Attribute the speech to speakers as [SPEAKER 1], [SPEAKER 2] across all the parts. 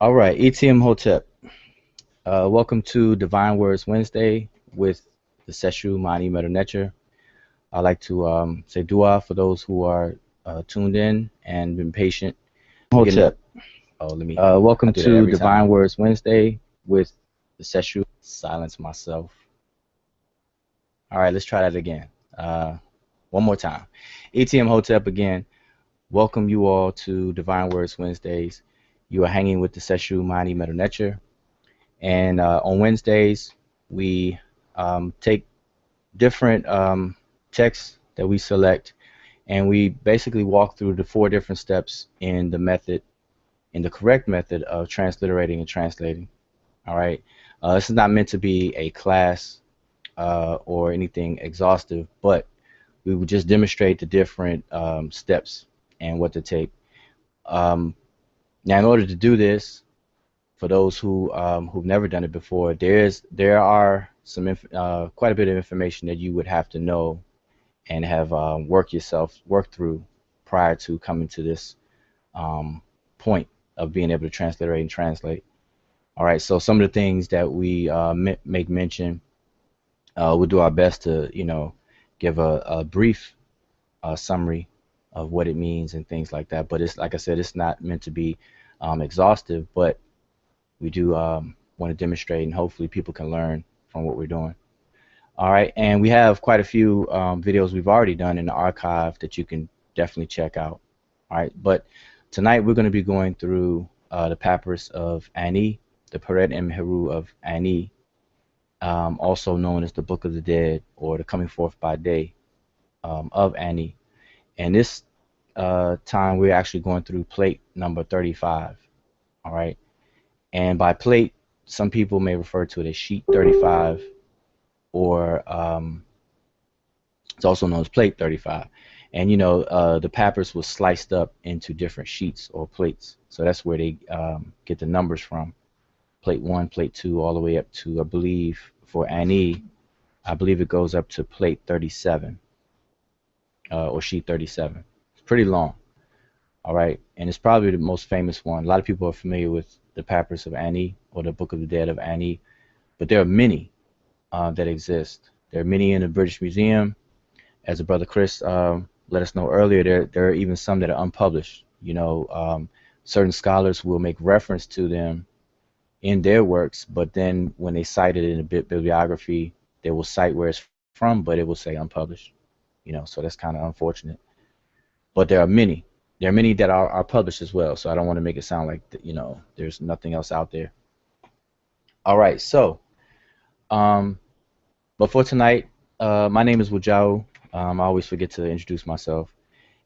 [SPEAKER 1] All right, ETM Hotep. Welcome to Divine Words Wednesday with the Seshew Medew Netcher. I'd like to say dua for those who are tuned in and been patient. Hotep. Welcome to Divine Words Wednesday with the Seshew. Silence myself. All right, let's try that again. One more time. ETM Hotep again. Welcome you all to Divine Words Wednesdays. You are hanging with the Seshew Medew Netcher. And on Wednesdays, we take different texts that we select, and we basically walk through the 4 different steps in the method, in the correct method of transliterating and translating. All right. This is not meant to be a class or anything exhaustive, but we would just demonstrate the different steps and what to take. Now, in order to do this, for those who've never done it before, there are some quite a bit of information that you would have to know and have worked through prior to coming to this point of being able to transliterate and translate. All right, so some of the things that we make mention, we'll do our best to give a brief summary of what it means and things like that. But it's, like I said, it's not meant to be exhaustive, but we do want to demonstrate, and hopefully people can learn from what we're doing. All right, and we have quite a few videos we've already done in the archive that you can definitely check out. All right, but tonight we're going to be going through the Papyrus of Ani, the mAa-xrw of Ani, also known as the Book of the Dead or the Coming Forth by Day of Ani. And this time we're actually going through plate number 35. All right. And by plate, some people may refer to it as sheet 35, or it's also known as plate 35. And the papyrus was sliced up into different sheets or plates. So that's where they get the numbers from. Plate 1, plate 2, all the way up to, I believe, for Ani, I believe it goes up to plate 37 or sheet 37. It's pretty long. All right. And it's probably the most famous one. A lot of people are familiar with the Papyrus of Ani or the Book of the Dead of Ani, but there are many that exist. There are many in the British Museum. As a brother Chris let us know earlier, there are even some that are unpublished. Certain scholars will make reference to them in their works, but then when they cite it in a bibliography, they will cite where it's from, but it will say unpublished. So that's kind of unfortunate. But there are many. There are many that are published as well, so I don't want to make it sound like there's nothing else out there. All right, so but for tonight, my name is wsir. I always forget to introduce myself,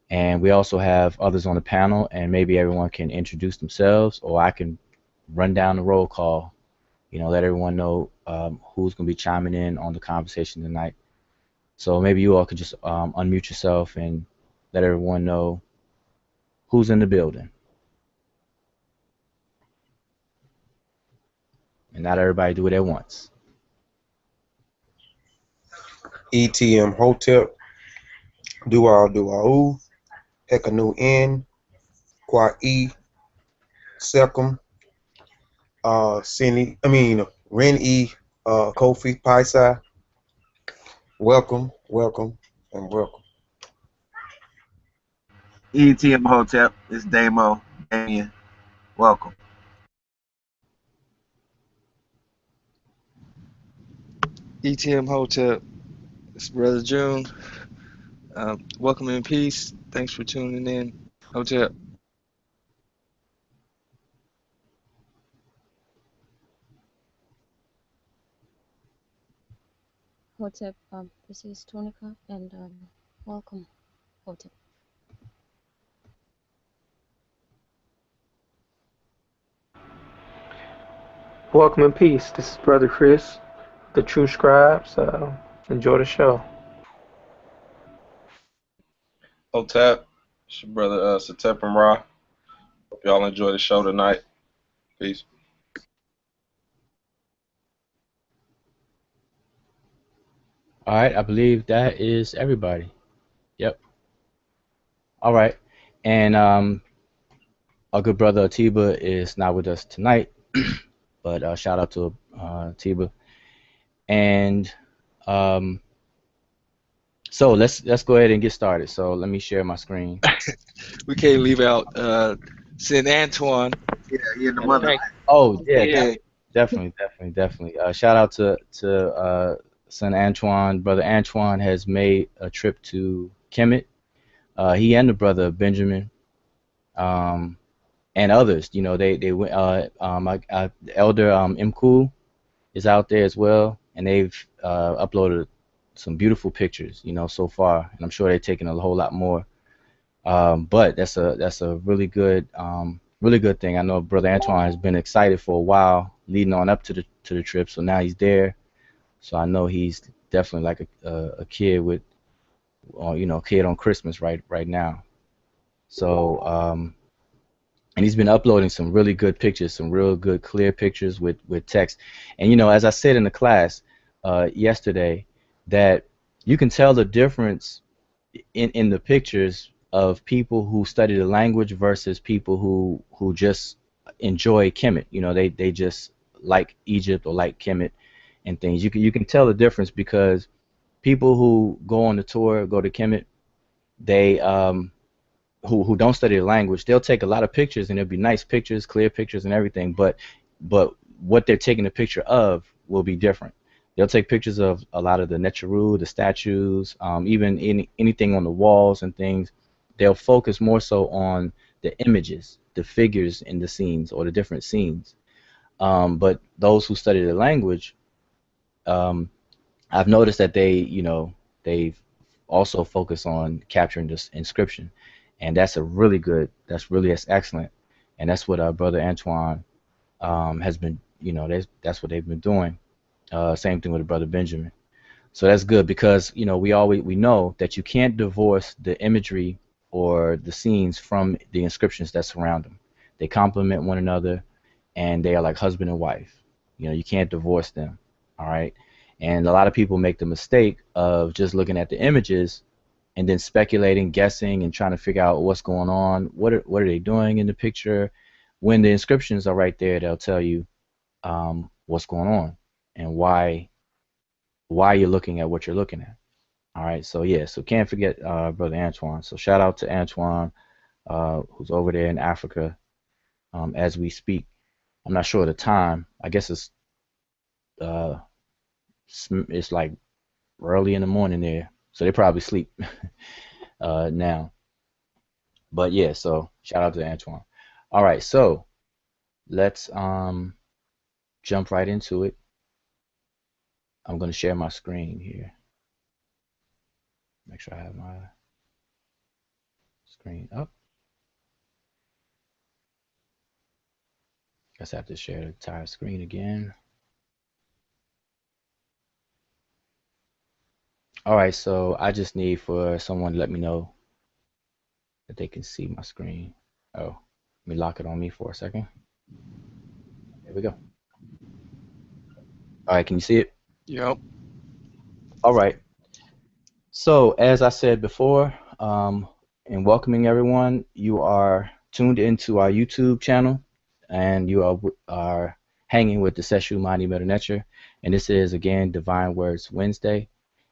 [SPEAKER 1] and we also have others on the panel, and maybe everyone can introduce themselves, or I can run down the roll call, let everyone know who's going to be chiming in on the conversation tonight. So maybe you all could just unmute yourself and let everyone know who's in the building. And not everybody do it at once.
[SPEAKER 2] ETM Hotep, didiyw, Hekanu Kwa Second, Ren Kofi Paisa. Welcome, and welcome.
[SPEAKER 3] ETM Hotep, it's Damien. Welcome.
[SPEAKER 4] ETM Hotep, it's Brother June. Welcome in peace. Thanks for tuning in. Hotep.
[SPEAKER 5] Hotep, this is Tonica, and welcome, Hotep.
[SPEAKER 6] Welcome in peace. This is Brother Chris, the True Scribes. Enjoy the show.
[SPEAKER 7] Hotep, it's your brother Satep and Ra. Hope y'all enjoy the show tonight. Peace.
[SPEAKER 1] All right, I believe that is everybody. Yep. All right, and Our good brother Atiba is not with us tonight, but shout out to Atiba. And so let's go ahead and get started. So let me share my screen.
[SPEAKER 4] We can't leave out Saint Antoine.
[SPEAKER 3] Yeah, he in the
[SPEAKER 4] And
[SPEAKER 3] mother.
[SPEAKER 4] thank
[SPEAKER 1] Oh yeah,
[SPEAKER 4] yeah.
[SPEAKER 1] definitely. Shout out to son Antoine. Brother Antoine has made a trip to Kemet. He and the brother Benjamin, and others. You know, they went. Elder Mku is out there as well, and they've uploaded some beautiful pictures. You know, so far, and I'm sure they're taking a whole lot more. But that's a really good thing. I know Brother Antoine has been excited for a while, leading on up to the trip. So now he's there. So I know he's definitely like a kid with, kid on Christmas right now. So and he's been uploading some really good pictures, some real good clear pictures with text. And as I said in the class yesterday, that you can tell the difference in the pictures of people who study the language versus people who just enjoy Kemet. They just like Egypt or like Kemet and things. You can tell the difference because people who go on the tour, go to Kemet, they who don't study the language, they'll take a lot of pictures and it'll be nice pictures, clear pictures and everything, but what they're taking a picture of will be different. They'll take pictures of a lot of the Netcheru, the statues, even anything on the walls and things. They'll focus more so on the images, the figures in the scenes or the different scenes. But those who study the language, I've noticed that they also focus on capturing this inscription, and that's really excellent, and that's what our brother Antoine has been, that's what they've been doing. Same thing with the brother Benjamin. So that's good because we know that you can't divorce the imagery or the scenes from the inscriptions that surround them. They complement one another, and they are like husband and wife. You can't divorce them. All right. And a lot of people make the mistake of just looking at the images and then speculating, guessing, and trying to figure out what's going on. What are they doing in the picture? When the inscriptions are right there, they'll tell you what's going on and why you're looking at what you're looking at. All right, so yeah, so can't forget brother Antoine. So shout out to Antoine, who's over there in Africa as we speak. I'm not sure of the time. I guess uh, it's like early in the morning there, so they probably sleep now. But yeah, so shout out to Antoine. All right, so let's jump right into it. I'm going to share my screen here. Make sure I have my screen up. Guess I have to share the entire screen again. All right, so I just need for someone to let me know that they can see my screen. Oh, let me lock it on me for a second. There we go. All right, can you see it?
[SPEAKER 4] Yep.
[SPEAKER 1] All right. So as I said before, in welcoming everyone, you are tuned into our YouTube channel, and you are hanging with the Seshew mdw-nTr Netcher, and this is again Divine Words Wednesday.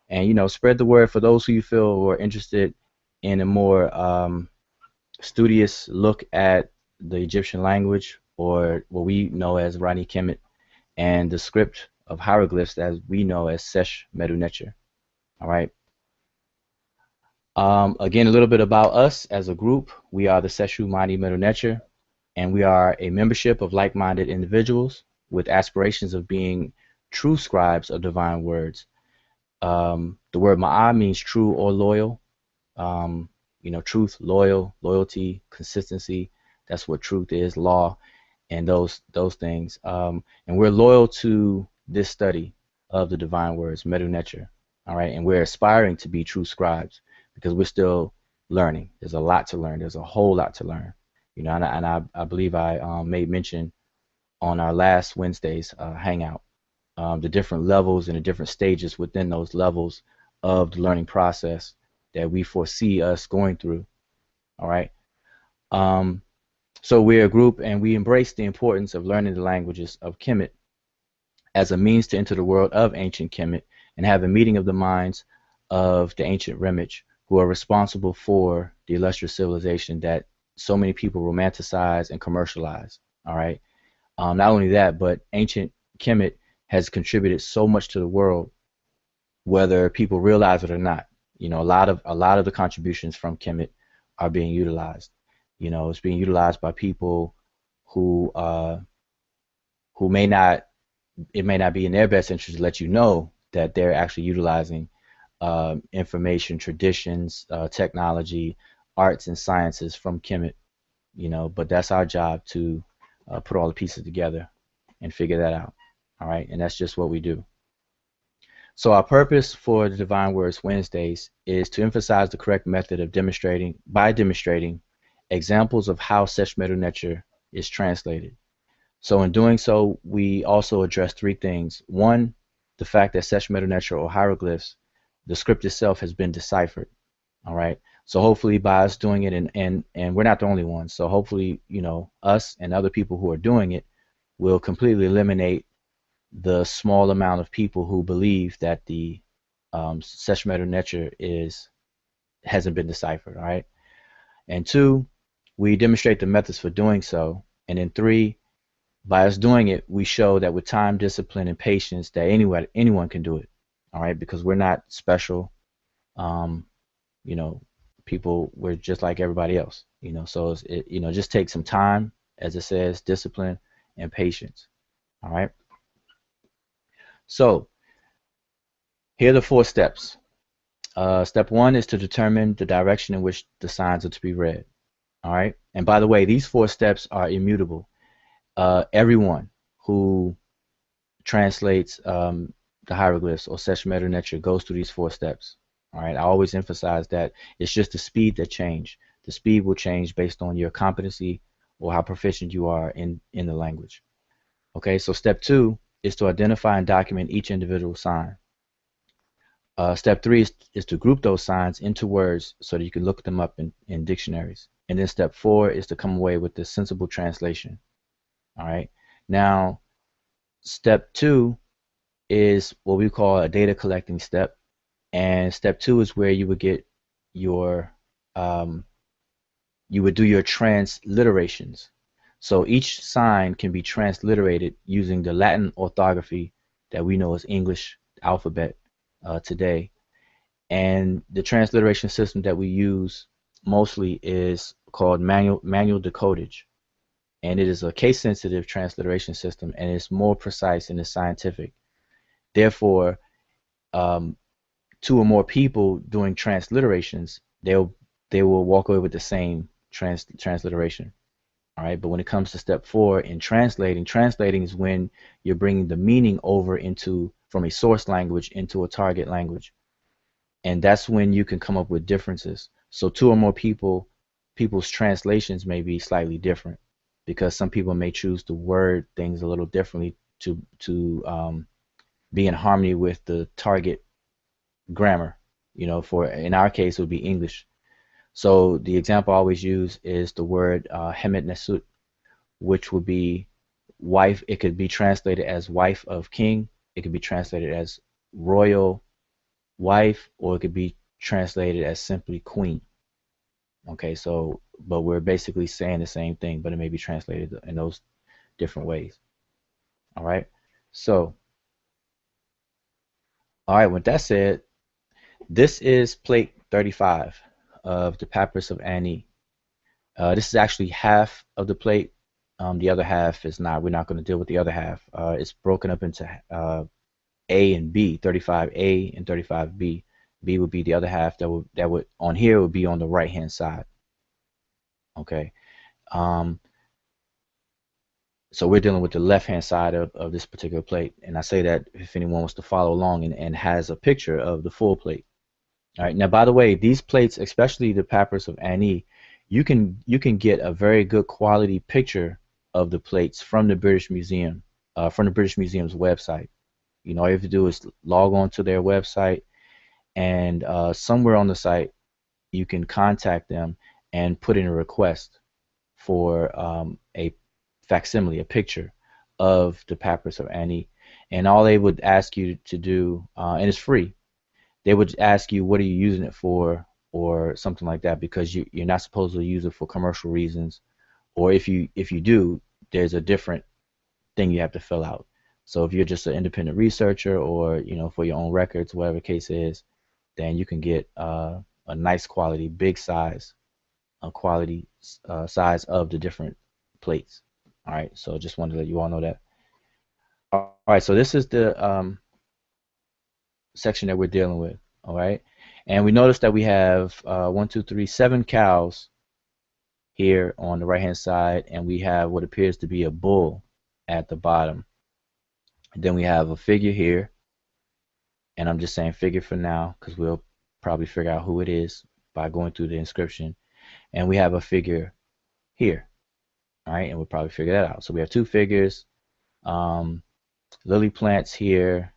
[SPEAKER 1] And spread the word for those who you feel who are interested in a more studious look at the Egyptian language, or what we know as Ancient Kemet, and the script of hieroglyphs as we know as Sesh Medew Netcher. All right. Again, a little bit about us as a group. We are the Seshew mdw-nTr Netcher, and we are a membership of like-minded individuals with aspirations of being true scribes of divine words. The word ma'ah means true or loyal. Truth, loyalty, consistency. That's what truth is, law, and those things. And we're loyal to this study of the divine words, Medew Netcher. All right, and we're aspiring to be true scribes because we're still learning. There's a lot to learn. There's a whole lot to learn. And I believe I made mention on our last Wednesday's hangout, the different levels and the different stages within those levels of the learning process that we foresee us going through. All right. So we're a group and we embrace the importance of learning the languages of Kemet as a means to enter the world of Ancient Kemet and have a meeting of the minds of the ancient Remich who are responsible for the illustrious civilization that so many people romanticize and commercialize. All right. Not only that, but Ancient Kemet has contributed so much to the world, whether people realize it or not. You know, a lot of the contributions from Kemet are being utilized. You know, it's being utilized by people who may not, it may not be in their best interest to let you know that they're actually utilizing information, traditions, technology, arts, and sciences from Kemet. You know, but that's our job to put all the pieces together and figure that out. All right, and that's just what we do. So our purpose for the Divine Words Wednesdays is to emphasize the correct method of demonstrating examples of how Sesh Medew Netcher is translated. So in doing so, we also address three things. One, the fact that Sesh Medew Netcher or hieroglyphs, the script itself has been deciphered. All right. So hopefully by us doing it, and we're not the only ones. So hopefully, you know, us and other people who are doing it will completely eliminate the small amount of people who believe that the Sesh Medew Netcher hasn't been deciphered. All right. And two, we demonstrate the methods for doing so. And then three, by us doing it, we show that with time, discipline, and patience, that anyone can do it. All right, because we're not special. You know, we're just like everybody else. You know, so just take some time, as it says, discipline and patience. All right. So here are the 4 steps. Step 1 is to determine the direction in which the signs are to be read. All right. And by the way, these 4 steps are immutable. Everyone who translates the hieroglyphs or Sesh Medew Netcher goes through these 4 steps. All right. I always emphasize that it's just the speed that change. The speed will change based on your competency or how proficient you are in the language. Okay. So step 2 is to identify and document each individual sign. Step 3 is to group those signs into words so that you can look them up in dictionaries. And then step 4 is to come away with the sensible translation. All right. Now, step 2 is what we call a data collecting step. And step 2 is where you would get your, you would do your transliterations. So each sign can be transliterated using the Latin orthography that we know as English alphabet today. And the transliteration system that we use mostly is called manual Decodage. And it is a case-sensitive transliteration system, and it's more precise and it's scientific. Therefore, 2 or more people doing transliterations, they will walk away with the same transliteration. All right, but when it comes to step 4 in translating is when you're bringing the meaning over from a source language into a target language, and that's when you can come up with differences. So 2 or more people's translations may be slightly different, because some people may choose to word things a little differently to be in harmony with the target grammar. You know, in our case, it would be English. So the example I always use is the word Hemet, which would be wife. It could be translated as wife of king. It could be translated as royal wife, or it could be translated as simply queen. Okay, so, but we're basically saying the same thing, but it may be translated in those different ways. All right, so, all right, with that said, this is plate 35 of the Papyrus of Ani. This is actually half of the plate. The other half is not. We're not going to deal with the other half. It's broken up into A and B, 35A and 35B. B would be the other half that would on here would be on the right hand side. Okay. So we're dealing with the left hand side of this particular plate, and I say that if anyone wants to follow along and has a picture of the full plate. All right. Now, by the way, these plates, especially the Papyrus of Ani, you can get a very good quality picture of the plates from the British Museum, from the British Museum's website. You know, all you have to do is log on to their website, and somewhere on the site you can contact them and put in a request. for a facsimile, a picture of the Papyrus of Ani, and all they would ask you to do, and it's free, they would ask you what are you using it for or something like that, because you're not supposed to use it for commercial reasons, or if you do, there's a different thing you have to fill out. So if you're just an independent researcher, or for your own records, whatever the case is, then you can get a nice quality, big size, quality size of the different plates. All right, so just wanted to let you all know that. All right, so this is the section that we're dealing with. All right, and we notice that we have 1, 2, 3, 7 cows here on the right hand side, and we have what appears to be a bull at the bottom. And then we have a figure here, and I'm just saying figure for now because we'll probably figure out who it is by going through the inscription. And we have a figure here, all right, and we'll probably figure that out. So we have two figures, lily plants here,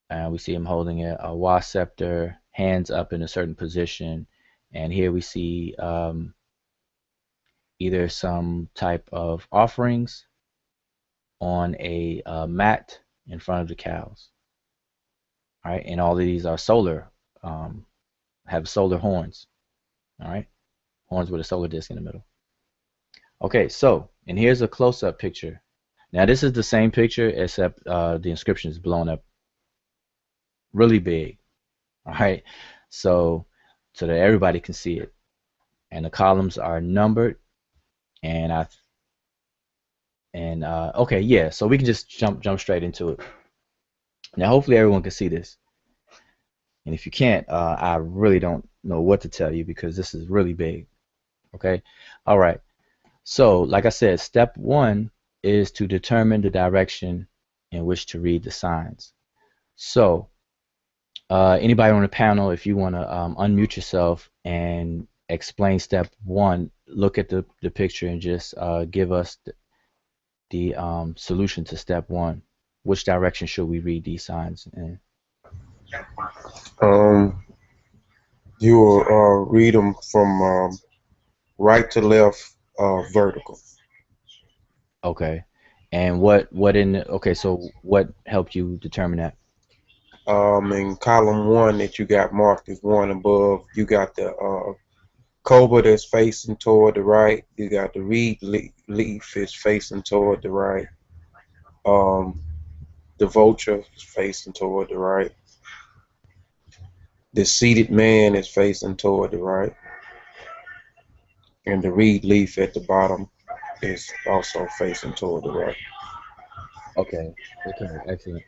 [SPEAKER 1] and we see him holding a wasp scepter, hands up in a certain position, and here we see either some type of offerings on a mat in front of the cows. All right, and all of these are solar, have solar horns. All right, horns with a solar disc in the middle. Okay, so, and here's a close-up picture. Now this is the same picture, except the inscription is blown up really big. All right, so that everybody can see it, and the columns are numbered, and okay, yeah, so we can just jump straight into it. Now hopefully everyone can see this, and if you can't, I really don't know what to tell you because this is really big. Okay, all right, so like I said, step 1 is to determine the direction in which to read the signs. So anybody on the panel, if you want to unmute yourself and explain step 1, look at the picture and just give us the solution to step 1. Which direction should we read these signs in?
[SPEAKER 2] You will read them from right to left, vertical.
[SPEAKER 1] Okay, and so what helped you determine that?
[SPEAKER 2] In column 1 that you got marked as 1 above, you got the cobra that's facing toward the right. You got the reed leaf is facing toward the right. The vulture is facing toward the right. The seated man is facing toward the right. And the reed leaf at the bottom is also facing toward the right.
[SPEAKER 1] Okay, excellent.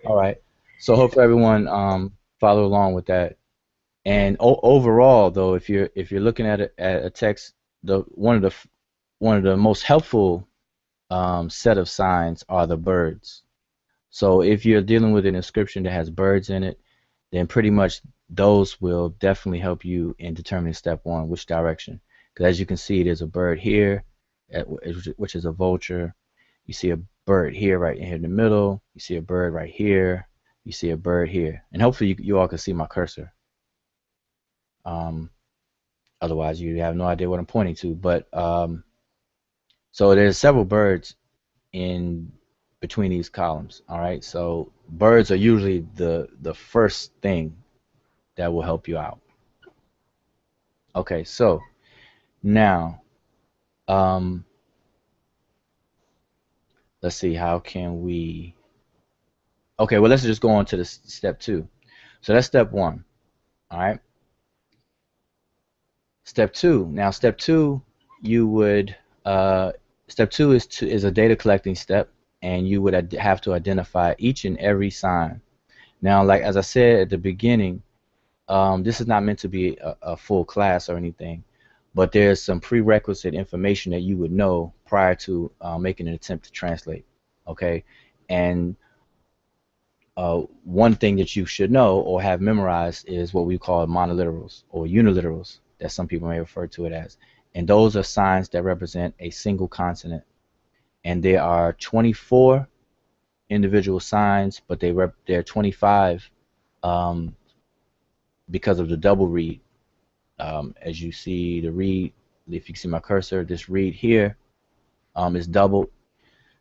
[SPEAKER 1] All right, so hopefully everyone follow along with that. And overall, though, if you're looking at a text, one of the most helpful set of signs are the birds. So if you're dealing with an inscription that has birds in it, then pretty much those will definitely help you in determining step 1, which direction. Because as you can see, there's a bird here, which is a vulture. You see a bird here, right here in the middle. You see a bird right here. You see a bird here. And hopefully you all can see my cursor. Otherwise, you have no idea what I'm pointing to. But so there's several birds in between these columns. All right, so birds are usually the first thing that will help you out. Okay, so now let's see, how can we? Okay, well, let's just go on to the step 2. So that's step 1. All right. Step 2. Now, step 2, you would step 2 is a data collecting step, and you would have to identify each and every sign. Now, like as I said at the beginning, this is not meant to be a full class or anything, but there's some prerequisite information that you would know prior to making an attempt to translate. Okay, and one thing that you should know or have memorized is what we call monoliterals or uniliterals, that some people may refer to it as. And those are signs that represent a single consonant. And there are 24 individual signs, but there are 25 because of the double read. As you see, the read if you can see my cursor, this read here is doubled.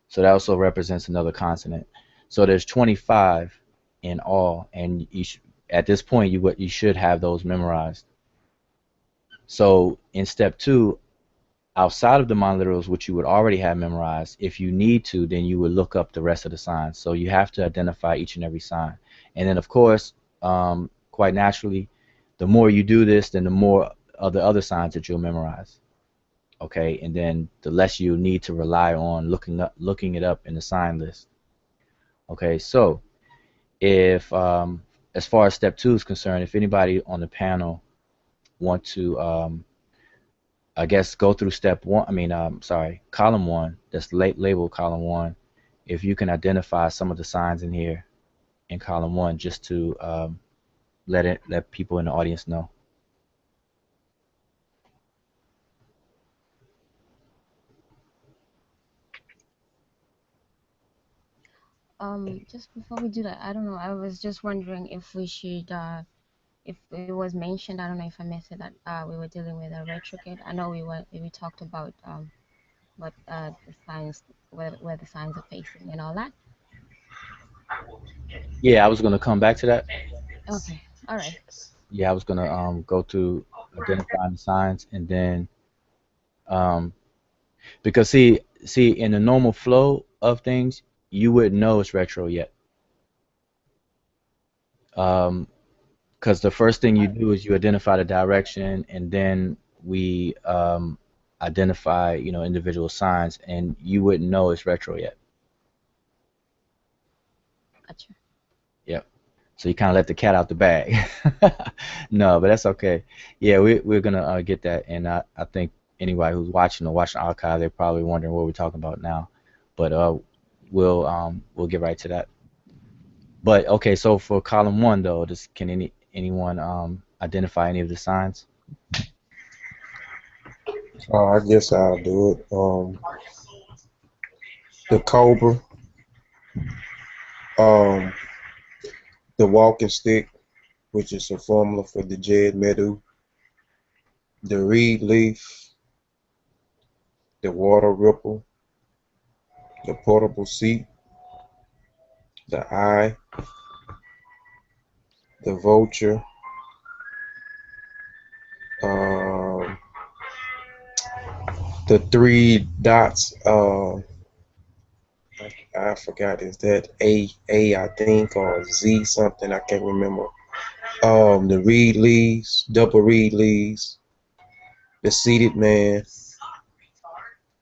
[SPEAKER 1] So that also represents another consonant. So there's 25 in all, and at this point you should have those memorized. So in step 2, outside of the monoliterals, which you would already have memorized, if you need to, then you would look up the rest of the signs. So you have to identify each and every sign. And then, of course, quite naturally, the more you do this, then the more of the other signs that you'll memorize. Okay, and then the less you need to rely on looking it up in the sign list. Okay, so if as far as step 2 is concerned, if anybody on the panel want to I guess go through step 1, column 1, that's labeled column 1, if you can identify some of the signs in here in column 1, just to let people in the audience know.
[SPEAKER 5] Just before we do that, I don't know. I was just wondering if we should, if it was mentioned. I don't know if I missed it, that we were dealing with a retrograde. I know we talked about the signs, where the signs are facing and all that.
[SPEAKER 1] Yeah, I was gonna come back to that.
[SPEAKER 5] Okay, all right.
[SPEAKER 1] Yeah, I was gonna go through identifying the signs, and then because see in the normal flow of things, you wouldn't know it's retro yet. Because the first thing you do is you identify the direction, and then we identify, individual signs, and you wouldn't know it's retro yet.
[SPEAKER 5] Gotcha.
[SPEAKER 1] Yep. So you kind of let the cat out the bag. No, but that's okay. Yeah, we're gonna get that, and I think anybody who's watching or watching the archive, they're probably wondering what we're talking about now, but we'll get right to that. But okay, so for column 1 though, can anyone identify any of the signs?
[SPEAKER 2] I guess I'll do it. The cobra, um, the walking stick, which is a formula for the Sesh Medew, the reed leaf, the water ripple, the portable seat, the eye, the vulture, um, the 3 dots. I forgot, is that A I think, or Z something? I can't remember. The reed leaves, double reed leaves, the seated man,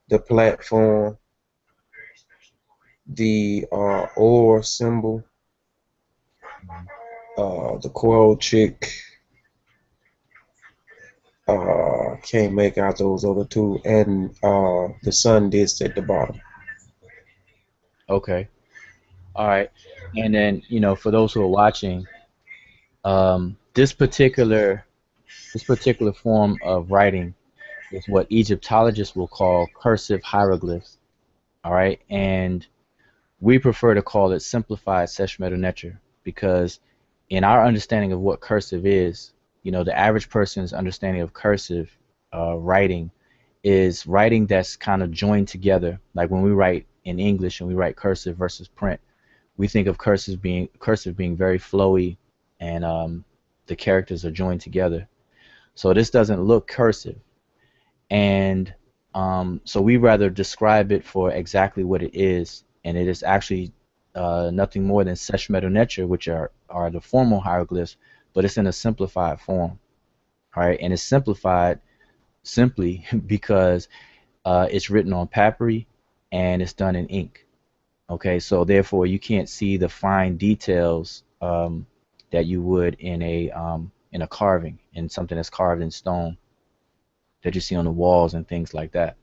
[SPEAKER 2] the platform, the or symbol, the coil chick. Can't make out those other 2, and the sun disc at the bottom.
[SPEAKER 1] Okay. All right. And then, for those who are watching, this particular form of writing is what Egyptologists will call cursive hieroglyphs. All right. And we prefer to call it simplified Sesh Medew Netcher, because in our understanding of what cursive is, the average person's understanding of cursive writing is writing that's kind of joined together. Like when we write in English and we write cursive versus print, we think of cursive being very flowy, and the characters are joined together. So this doesn't look cursive, and so we rather describe it for exactly what it is, and it is actually nothing more than Sesh Medew Netcher, which are the formal hieroglyphs, but it's in a simplified form. All right, and it's simplified simply because it's written on papyri and it's done in ink. Okay, so therefore you can't see the fine details that you would in a carving, in something that's carved in stone that you see on the walls and things like that.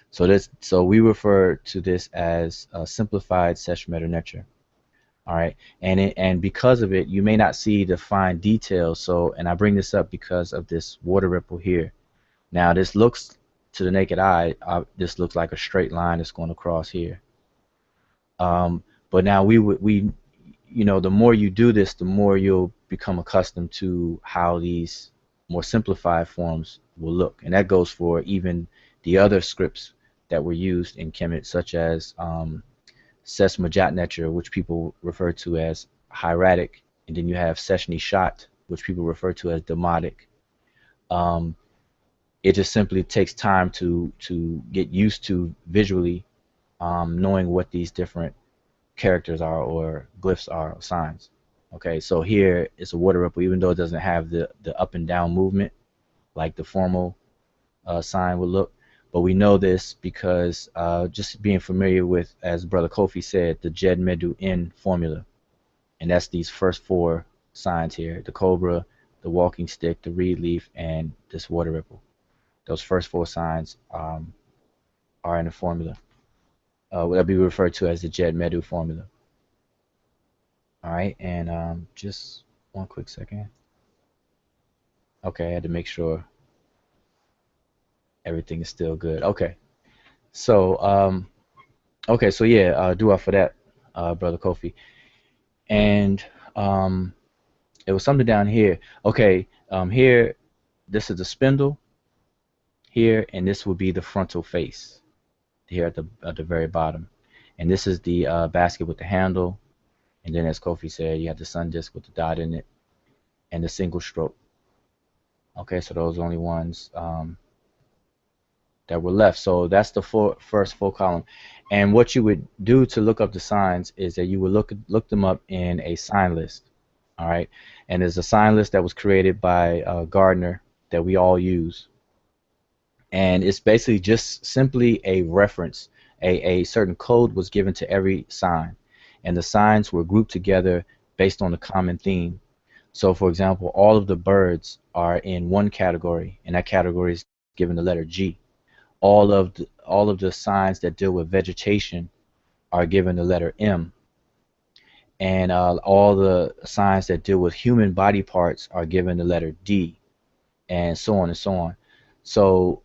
[SPEAKER 1] So we refer to this as a simplified Sesh Medew Netcher. All right, and because of it, you may not see the fine details. So, and I bring this up because of this water ripple here. Now, this looks to the naked eye, this looks like a straight line that's going across here. But now the more you do this, the more you'll become accustomed to how these more simplified forms will look. And that goes for even the other scripts that were used in Kemet, such as Sesh Medew Netcher, which people refer to as hieratic, and then you have Sesh Medew, which people refer to as demotic. It just simply takes time to get used to visually knowing what these different characters are or glyphs are, or signs. Okay, so here it's a water ripple, even though it doesn't have the up and down movement like the formal sign would look. But we know this because just being familiar with, as Brother Kofi said, the Sesh Medew formula. And that's these first four signs here: the cobra, the walking stick, the reed leaf, and this water ripple. Those first four signs are in the formula. What will be referred to as the Sesh Medew formula. All right, and just one quick second. Okay, I had to make sure everything is still good. Okay, so okay, so yeah, dua for that, Brother Kofi. And it was something down here. Okay, here, this is the spindle here, and this will be the frontal face here at the very bottom. And this is the basket with the handle. And then, as Kofi said, you have the sun disk with the dot in it and the single stroke. Okay, so those are the only ones that were left. So that's the first full column. And what you would do to look up the signs is that you would look them up in a sign list. All right, and there's a sign list that was created by Gardner that we all use. And it's basically just simply a reference. A certain code was given to every sign, and the signs were grouped together based on a common theme. So, for example, all of the birds are in one category, and that category is given the letter G. All of the signs that deal with vegetation are given the letter M, and all the signs that deal with human body parts are given the letter D, and so on and so on. So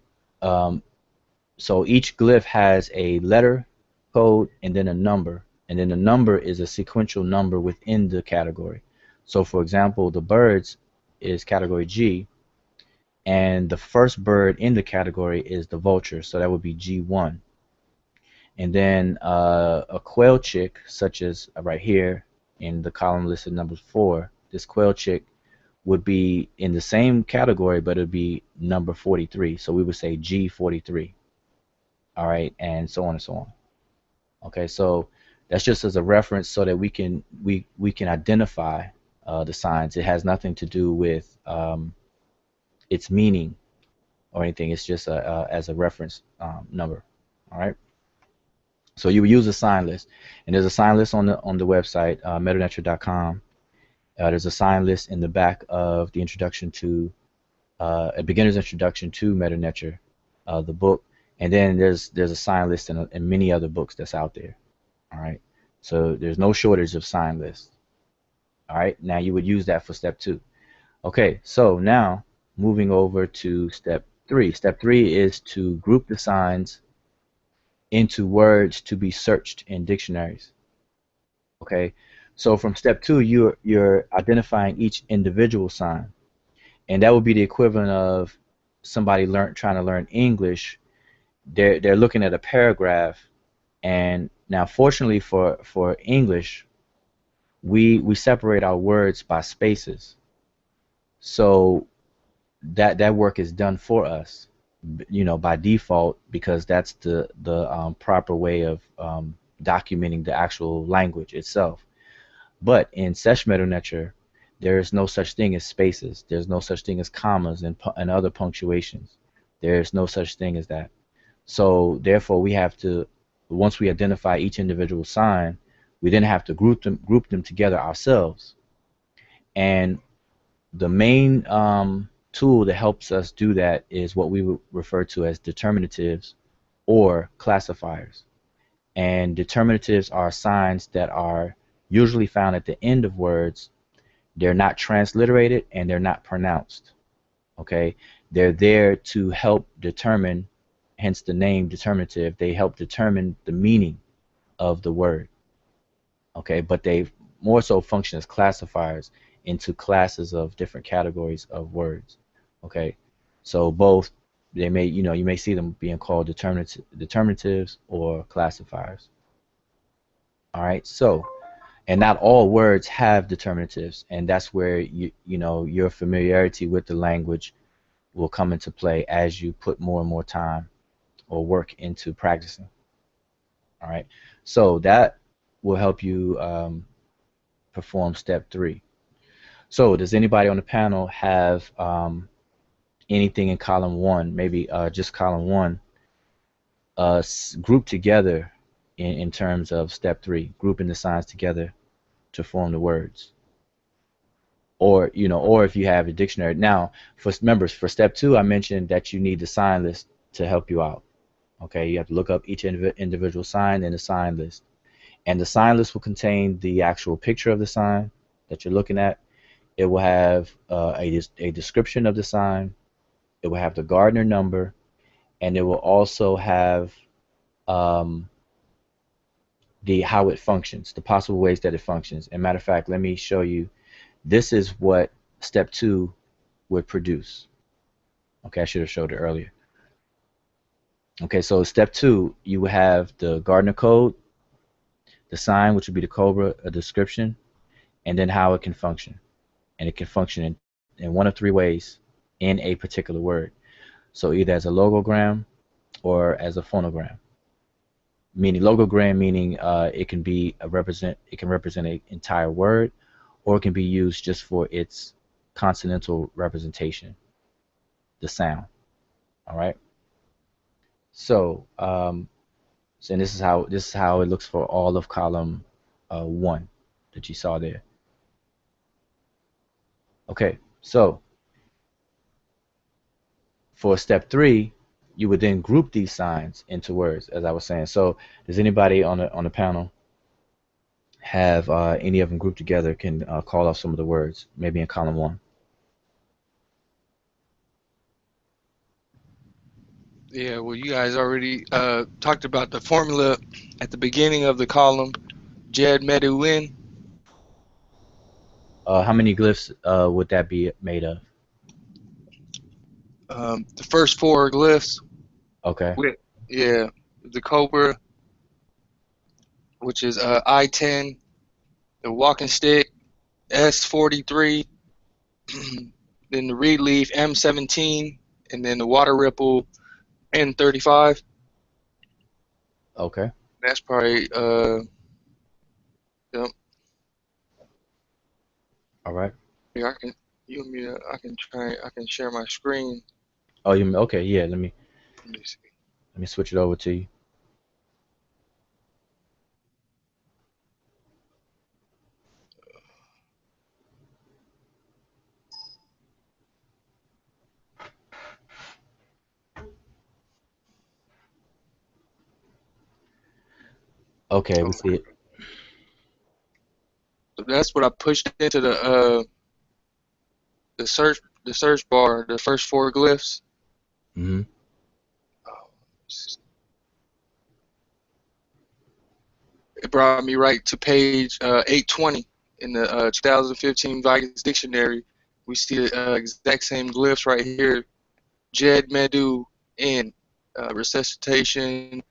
[SPEAKER 1] so each glyph has a letter code and then a number, and then the number is a sequential number within the category. So for example, the birds is category G, and the first bird in the category is the vulture, so that would be G1. And then a quail chick, such as right here in the column listed number 4, this quail chick would be in the same category, but it would be number 43. So we would say G43. All right, and so on and so on. Okay, so that's just as a reference so that we can identify the signs. It has nothing to do with its meaning or anything. It's just as a reference number. All right. So you would use a sign list, and there's a sign list on the website mdw-nTr.com. There's a sign list in the back of the introduction to a beginner's introduction to Medew Netcher, the book, and then there's a sign list in many other books that's out there. All right, so there's no shortage of sign lists. All right, now you would use that for step 2. Okay, so now moving over to step 3. Step 3 is to group the signs into words to be searched in dictionaries. Okay, so from step 2, you're identifying each individual sign, and that would be the equivalent of somebody trying to learn English. They're looking at a paragraph, and now fortunately for English, we separate our words by spaces, so that work is done for us, you know, by default, because that's the proper way of documenting the actual language itself. But in Sesh Medew Netcher, there is no such thing as spaces. There's no such thing as commas and other punctuations. There's no such thing as that. So therefore, we have to, once we identify each individual sign, we then have to group them together ourselves. And the main tool that helps us do that is what we would refer to as determinatives or classifiers. And determinatives are signs that are usually found at the end of words. They're not transliterated and they're not pronounced. Okay, they're there to help determine, hence the name determinative. They help determine the meaning of the word. Okay, but they more so function as classifiers into classes of different categories of words. Okay, so both they may you may see them being called determinatives or classifiers. All right, so and not all words have determinatives, and that's where your familiarity with the language will come into play as you put more and more time or work into practicing. All right, so that will help you perform step 3. So does anybody on the panel have anything in column 1, maybe just column 1, grouped together in terms of step 3, grouping the signs together to form the words? Or if you have a dictionary. Now, for members, for step 2, I mentioned that you need the sign list to help you out. Okay, you have to look up each individual sign in the sign list. And the sign list will contain the actual picture of the sign that you're looking at. It will have a description of the sign. It will have the Gardner number, and it will also have the how it functions, the possible ways that it functions. And matter of fact, let me show you. This is what step 2 would produce. Okay, I should have showed it earlier. Okay, so step 2, you will have the Gardner code, the sign, which would be the cobra, a description, and then how it can function. And it can function in one of 3 ways in a particular word. So either as a logogram or as a phonogram. Meaning logogram, meaning it can represent an entire word, or it can be used just for its consonantal representation, the sound. All right. So, and this is how it looks for all of column 1 that you saw there. Okay, so for step 3, you would then group these signs into words, as I was saying. So, does anybody on the panel have any of them grouped together? Can call off some of the words, maybe in column 1.
[SPEAKER 4] Yeah, well, you guys already talked about the formula at the beginning of the column, Sesh Medew Netcher.
[SPEAKER 1] How many glyphs would that be made of?
[SPEAKER 4] The first 4 glyphs,
[SPEAKER 1] Okay.
[SPEAKER 4] the cobra, which is I-10, the walking stick, S43, then the reed leaf, M17, and then the water ripple, N35.
[SPEAKER 1] Okay.
[SPEAKER 4] That's probably yep.
[SPEAKER 1] All right.
[SPEAKER 4] Yeah, I can share my screen.
[SPEAKER 1] Oh, you okay? Yeah. Let me
[SPEAKER 4] See.
[SPEAKER 1] switch it over to you. Okay, we see it.
[SPEAKER 4] So that's what I pushed into the search bar, the first 4 glyphs.
[SPEAKER 1] Mm-hmm.
[SPEAKER 4] It brought me right to page 820 in the 2015 Vikings Dictionary. We see the exact same glyphs right here. Sesh Medew N, resuscitation.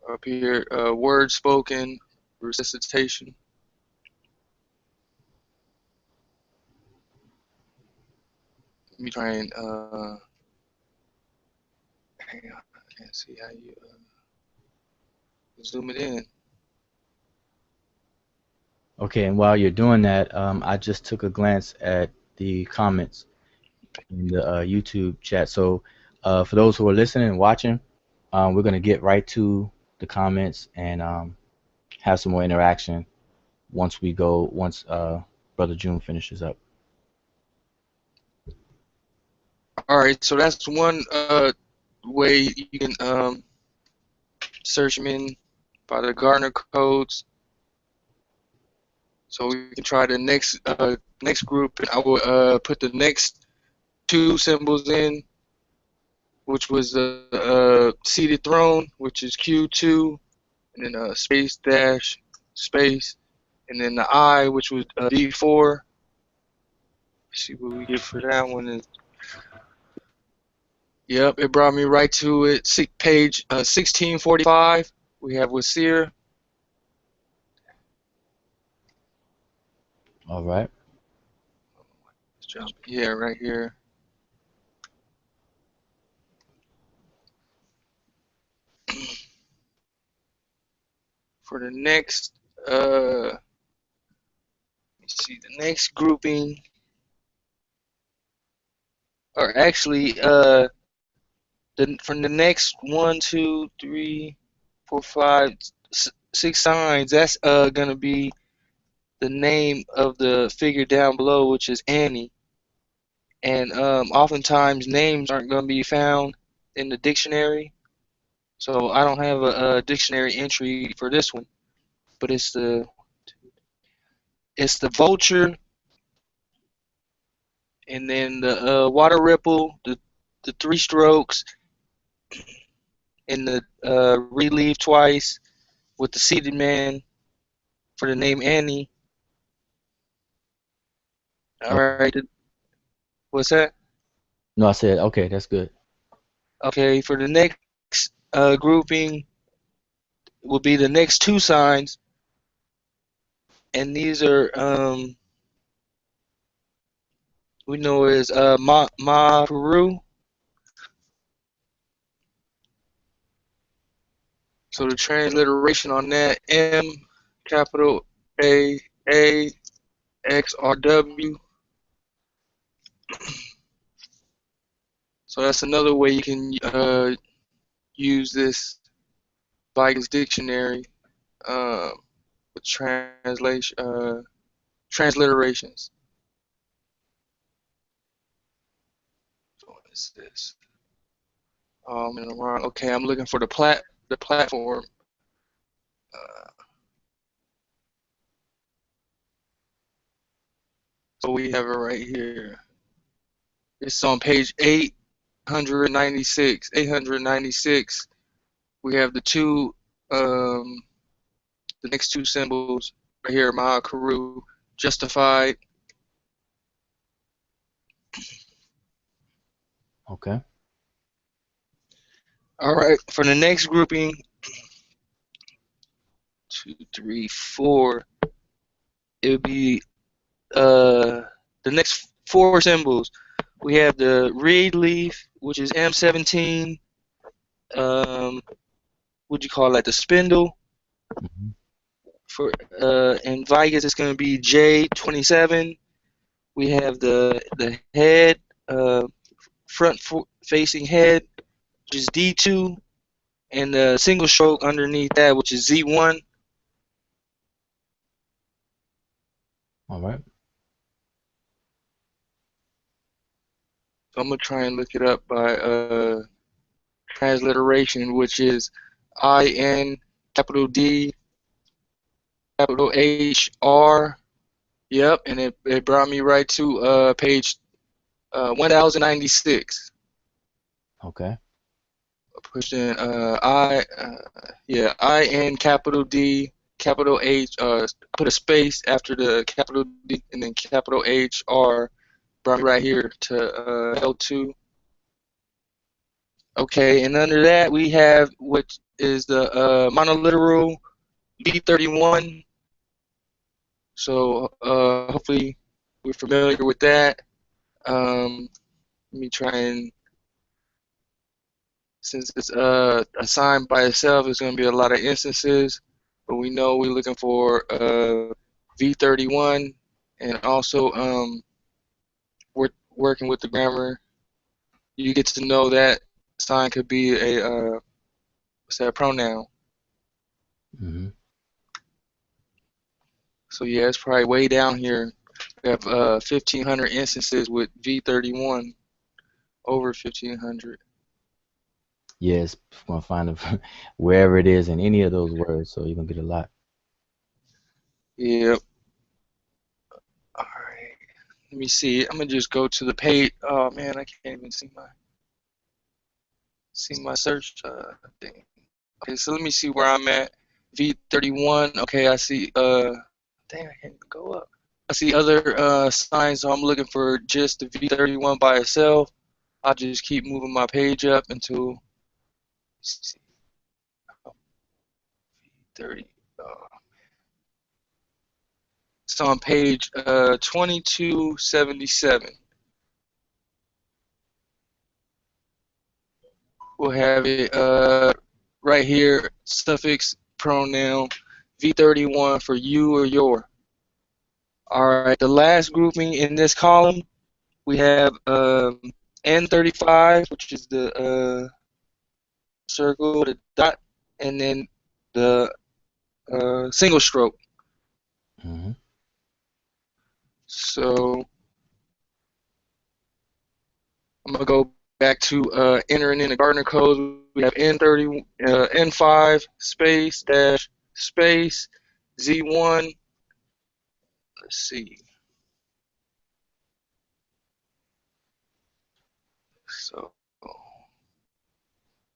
[SPEAKER 4] Up here, word spoken, resuscitation. Let me try and hang on. I can't see how you zoom it in.
[SPEAKER 1] Okay, and while you're doing that, I just took a glance at the comments in the YouTube chat. So for those who are listening and watching, we're going to get right to the comments and have some more interaction once Brother June finishes up.
[SPEAKER 4] All right, so that's one way you can search them in by the Gardner codes. So we can try the next group, and I will put the next 2 symbols in, which was the seated throne, which is Q2, and then space dash space, and then the I, which was D4. Let's see what we get for that one is Yep, it brought me right to it. Page 1645. We have wsir.
[SPEAKER 1] All right.
[SPEAKER 4] Let's jump here, right here. For the next, let me see, the next grouping, or actually, from the next 1, 2, 3, 4, 5, 6 signs, that's gonna be the name of the figure down below, which is Annie. And oftentimes names aren't gonna be found in the dictionary, so I don't have a dictionary entry for this one. But it's the vulture, and then the water ripple, the 3 strokes, and the relief twice with the seated man for the name Annie. All
[SPEAKER 1] Okay.
[SPEAKER 4] right, what's that?
[SPEAKER 1] No, I said okay. That's good.
[SPEAKER 4] Okay, for the next grouping will be the next 2 signs, and these are we know as mAa-xrw. So the transliteration on that, M capital A-A-X-R-W. So that's another way you can use this Vigus dictionary with transliterations. So what is this? I'm in the wrong. Okay, I'm looking for the platform. So we have it right here. It's on page 896. 896. We have the next 2 symbols right here, mAa-xrw, justified.
[SPEAKER 1] Okay.
[SPEAKER 4] All right, for the next grouping, 2, 3, 4, it would be the next 4 symbols. We have the reed leaf, which is M17. What do you call that? The spindle.
[SPEAKER 1] Hmm.
[SPEAKER 4] For in Vigus, it's going to be J27. We have the head, front facing head, which is D2, and the single stroke underneath that, which is Z1.
[SPEAKER 1] All right.
[SPEAKER 4] So I'm gonna try and look it up by transliteration, which is IN capital D capital HR. Yep, and it brought me right to page 1096.
[SPEAKER 1] Okay.
[SPEAKER 4] Pushed in IN capital D capital H. Put a space after the capital D and then capital HR. Brought me right here to L2. Okay, and under that we have what is the monoliteral B31. So hopefully we're familiar with that. Let me try and, since it's assigned by itself, it's going to be a lot of instances, but we know we're looking for V31, and also we're working with the grammar. You get to know that sign could be a what's that, pronoun.
[SPEAKER 1] Hmm.
[SPEAKER 4] So yeah, it's probably way down here. We have 1,500 instances with V31, over 1,500.
[SPEAKER 1] Yeah, it's gonna find it wherever it is in any of those words, so you're gonna get a lot.
[SPEAKER 4] Yep. All right. Let me see. I'm gonna just go to the page. Oh man, I can't even see my search thing. Okay, so let me see where I'm at. V31. Okay, I see. Dang, I can't even go up. I see other signs, so I'm looking for just the V31 by itself. I'll just keep moving my page up until, let's see, 30. It's on page 2277. We'll have it right here, suffix pronoun v31 for you or your. All right, the last grouping in this column, we have n35, which is the circle, the dot, and then the single stroke.
[SPEAKER 1] Mm-hmm.
[SPEAKER 4] So I'm gonna go back to entering in the Gardner codes. We have n30, n5 space dash space z1. Let's see.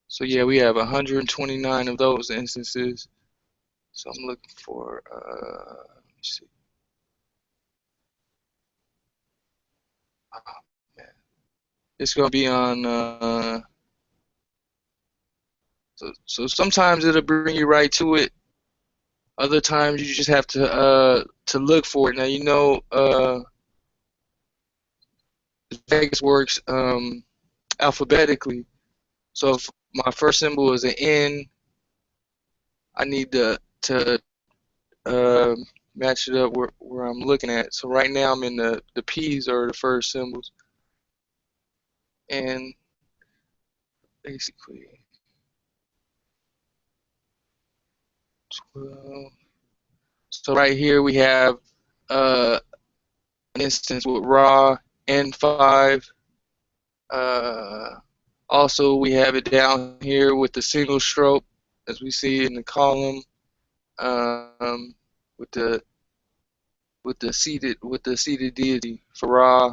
[SPEAKER 4] So yeah, we have 129 of those instances. So I'm looking for let me see. Oh, man. It's gonna be on so sometimes it'll bring you right to it. Other times you just have to look for it. Now you know Vegas works alphabetically. So if my first symbol is an N, I need to match it up where I'm looking at. So right now I'm in the P's are the first symbols, and basically 12. So right here we have an instance with raw N5. Also we have it down here with the single stroke, as we see in the column, with the seated deity for Ra.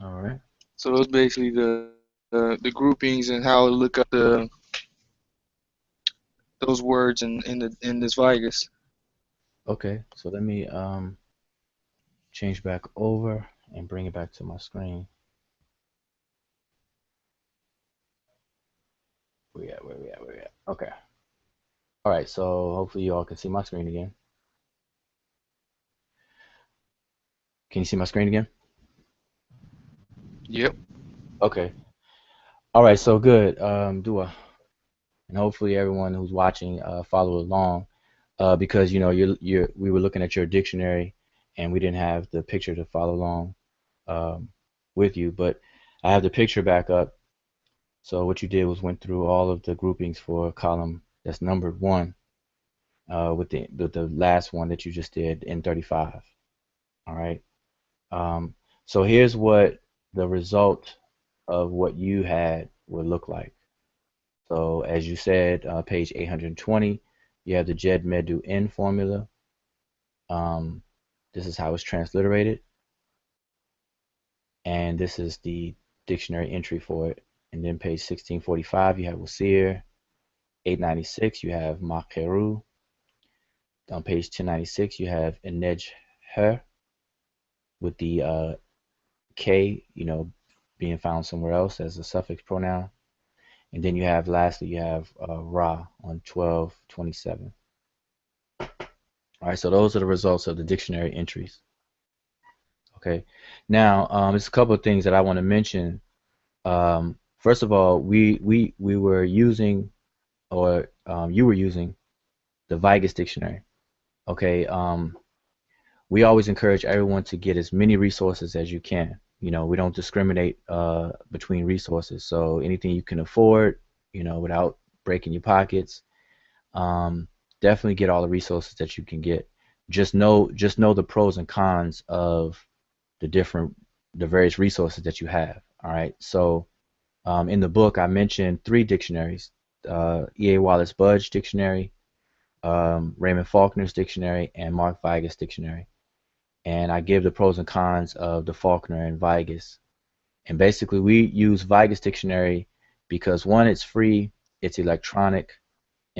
[SPEAKER 1] All right.
[SPEAKER 4] So those basically the groupings and how to look up those words in this Vigus.
[SPEAKER 1] Okay. So let me change back over and bring it back to my screen. Where we at? Where we at? Where we at? Okay. All right. So hopefully you all can see my screen again. Can you see my screen again?
[SPEAKER 4] Yep.
[SPEAKER 1] Okay. All right. So good. Dua, and hopefully everyone who's watching follow along, because you know we were looking at your dictionary and we didn't have the picture to follow along with you, but I have the picture back up. So what you did was went through all of the groupings for a column that's numbered 1, with the last one that you just did in 35. All right. So here's what the result of what you had would look like. So as you said, page 820, you have the Sesh Medew N formula. This is how it's transliterated, and this is the dictionary entry for it. And then page 1645, you have wsir. 896, you have mAa-xrw. On page 1096, you have inD-Hr.k with the k, being found somewhere else as a suffix pronoun. And then you have, lastly, you have Ra on 1227. All right, so those are the results of the dictionary entries. Okay, now there's a couple of things that I want to mention. First of all, we were using, or you were using, the Vigus dictionary. Okay, we always encourage everyone to get as many resources as you can. We don't discriminate between resources. So anything you can afford, without breaking your pockets, definitely get all the resources that you can get. Just know the pros and cons of the various resources that you have. All right. So in the book, I mentioned 3 dictionaries: E.A. Wallace Budge Dictionary, Raymond Faulkner's Dictionary, and Mark Vigus Dictionary. And I give the pros and cons of the Faulkner and Vigus. And basically, we use Vigus Dictionary because, 1, it's free, it's electronic,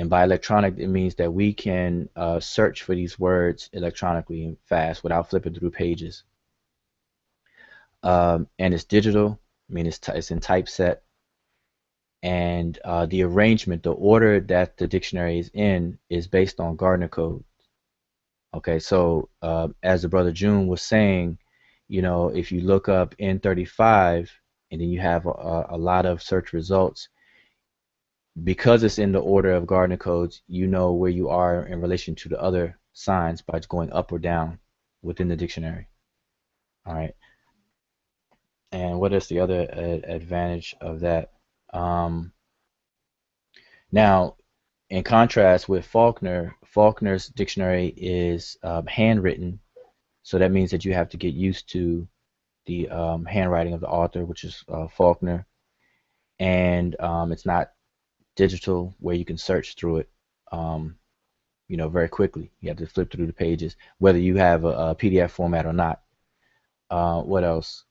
[SPEAKER 1] And by electronic, it means that we can search for these words electronically and fast without flipping through pages. And it's digital, I mean it's in typeset. And the arrangement, the order that the dictionary is in, is based on Gardner code. Okay, so as the brother June was saying, you know, if you look up N35 and then you have a lot of search results, because it's in the order of Gardner codes, you know where you are in relation to the other signs by going up or down within the dictionary. All right. And what is the other advantage of that? Now, in contrast with Faulkner, Faulkner's dictionary is handwritten, so that means that you have to get used to the handwriting of the author, which is Faulkner, and it's not digital where you can search through it, you know, very quickly. You have to flip through the pages, whether you have a PDF format or not. What else?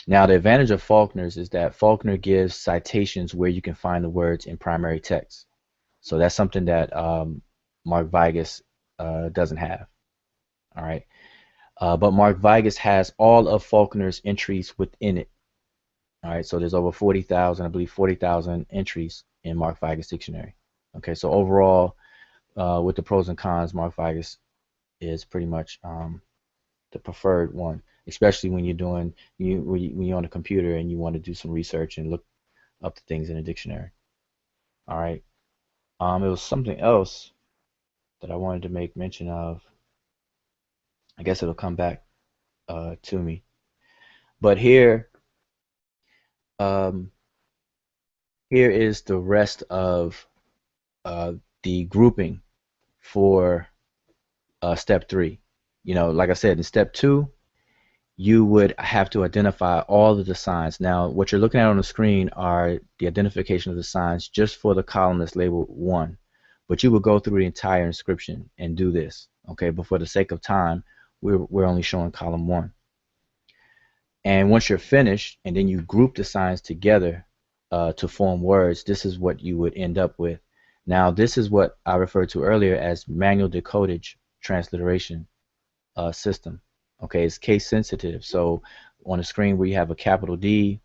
[SPEAKER 1] Now, the advantage of Faulkner's is that Faulkner gives citations where you can find the words in primary text. So that's something that Mark Vigus doesn't have. All right. But Mark Vigus has all of Faulkner's entries within it. All right. So there's over 40,000, I believe 40,000 entries in Mark Vigus dictionary. Okay. So overall, with the pros and cons, Mark Vigus is pretty much the preferred one, especially when you're doing when you're on a computer and you want to do some research and look up the things in a dictionary. All right. It was something else that I wanted to make mention of. I guess it'll come back to me. But here, um, here is the rest of the grouping for step 3. You know, like I said, in step 2, you would have to identify all of the signs. Now, what you're looking at on the screen are the identification of the signs just for the column that's labeled 1. But you would go through the entire inscription and do this. Okay, but for the sake of time, we're only showing column 1. And once you're finished, and then you group the signs together to form words, this is what you would end up with. Now, this is what I referred to earlier as manual decodage transliteration system. Okay, it's case sensitive. So on the screen where you have a capital D,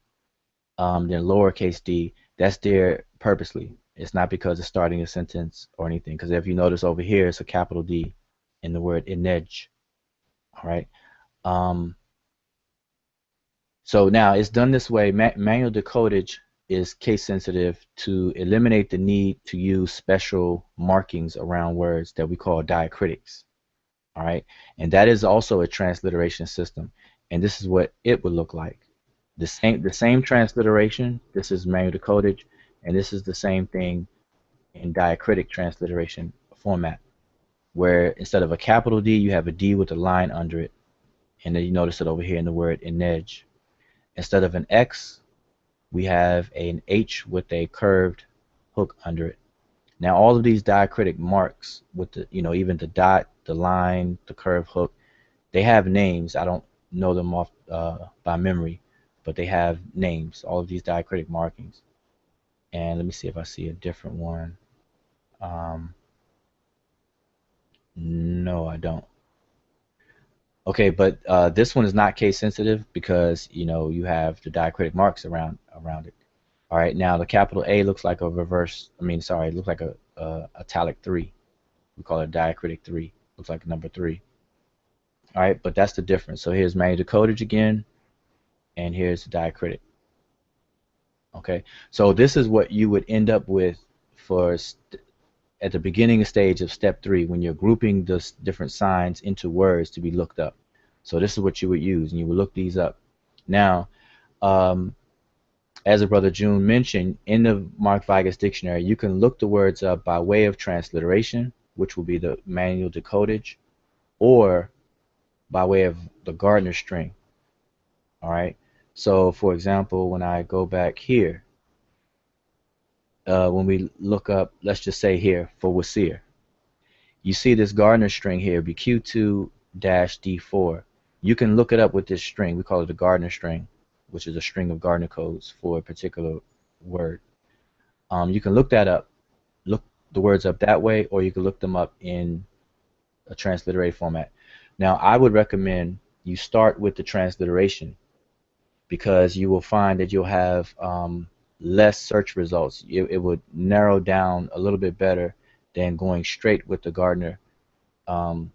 [SPEAKER 1] then lowercase d, that's there purposely. It's not because it's starting a sentence or anything. Because if you notice over here, it's a capital D in the word inEdge. All right. So now it's done this way. Manual decodage is case sensitive to eliminate the need to use special markings around words that we call diacritics. All right, and that is also a transliteration system, and this is what it would look like. The same transliteration. This is manual decodage, and this is the same thing in diacritic transliteration format, where instead of a capital D, you have a D with a line under it, and then you notice it over here in the word inEdge. Instead of an X, we have an H with a curved hook under it. Now all of these diacritic marks with the, you know, even the dot, the line, the curved hook, they have names. I don't know them off by memory, but they have names, all of these diacritic markings. And let me see if I see a different one. No, I don't. Okay, but this one is not case sensitive because, you know, you have the diacritic marks around it. All right, now the capital A looks like a reverse, it looks like a italic 3. We call it diacritic 3. Looks like number 3. All right, but that's the difference. So here's manual decodage again, and here's the diacritic. Okay, so this is what you would end up with for at the beginning stage of step 3 when you're grouping the different signs into words to be looked up. So this is what you would use, and you would look these up. Now, as a brother June mentioned, in the Mark Vigus dictionary, you can look the words up by way of transliteration, which will be the manual decodage, or by way of the Gardner string. All right. So, for example, when I go back here, when we look up, let's just say here for wsir, you see this Gardner string here, be Q2-D4. You can look it up with this string. We call it the Gardner string, which is a string of Gardner codes for a particular word. You can look that up, look the words up that way, or you can look them up in a transliterated format. Now, I would recommend you start with the transliteration because you will find that you'll have less search results. It would narrow down a little bit better than going straight with the Gardner um,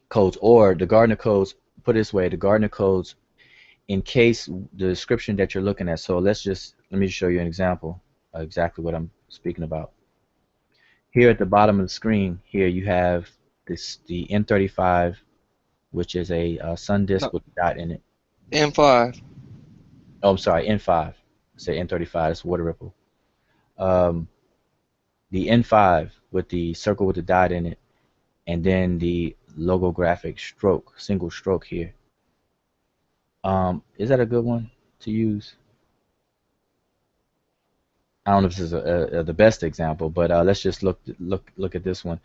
[SPEAKER 1] codes, or the Gardner codes. Put it this way, the Gardner codes, in case the description that you're looking at. So let me show you an example of exactly what I'm speaking about. Here at the bottom of the screen, here you have the N35, which is a sun disk
[SPEAKER 4] No,
[SPEAKER 1] with a dot in it.
[SPEAKER 4] M5.
[SPEAKER 1] Oh, I'm sorry, N5. I say N35. It's water ripple. Um, the N5 with the circle with the dot in it, and then the logographic stroke, single stroke here. Is that a good one to use? I don't know if this is the best example, but let's just look at this one.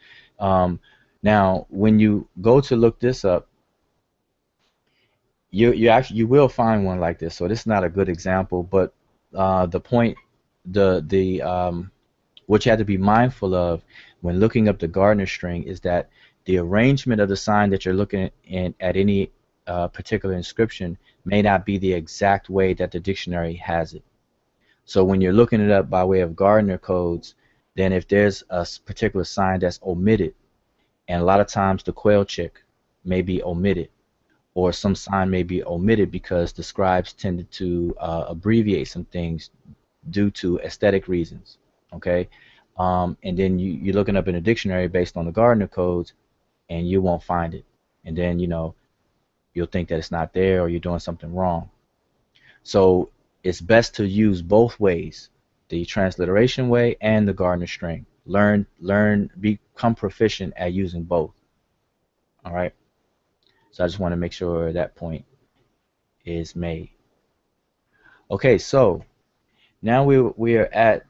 [SPEAKER 1] Now, when you go to look this up, you will find one like this. So this is not a good example, but the point, the what you have to be mindful of when looking up the Gardner string is that the arrangement of the sign that you're looking at any particular inscription may not be the exact way that the dictionary has it. So when you're looking it up by way of Gardner codes, then if there's a particular sign that's omitted, and a lot of times the quail chick may be omitted, or some sign may be omitted because the scribes tended to abbreviate some things due to aesthetic reasons. Okay, and then you're looking up in a dictionary based on the Gardner codes, and you won't find it, and then you'll think that it's not there or you're doing something wrong. So it's best to use both ways, the transliteration way and the Gardner string. Become proficient at using both. All right. So I just want to make sure that point is made. Okay, so now we are at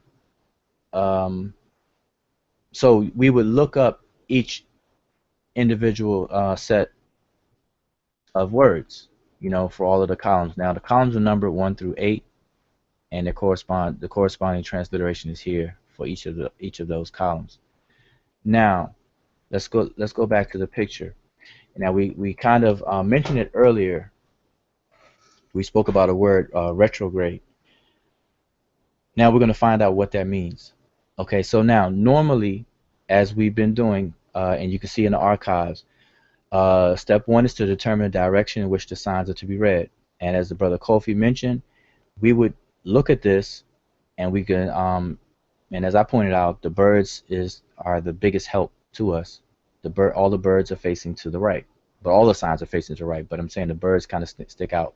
[SPEAKER 1] so we would look up each individual set of words, for all of the columns. Now the columns are numbered 1 through 8, and the corresponding transliteration is here for each of those columns. Now let's go back to the picture. Now we kind of mentioned it earlier. We spoke about a word, retrograde. Now we're going to find out what that means. Okay, so now normally, as we've been doing, and you can see in the archives, step 1 is to determine the direction in which the signs are to be read. And as the brother Kofi mentioned, we would look at this, and we can, and as I pointed out, the birds are the biggest help to us. All the birds are facing to the right, but all the signs are facing to the right. But I'm saying the birds kind of stick out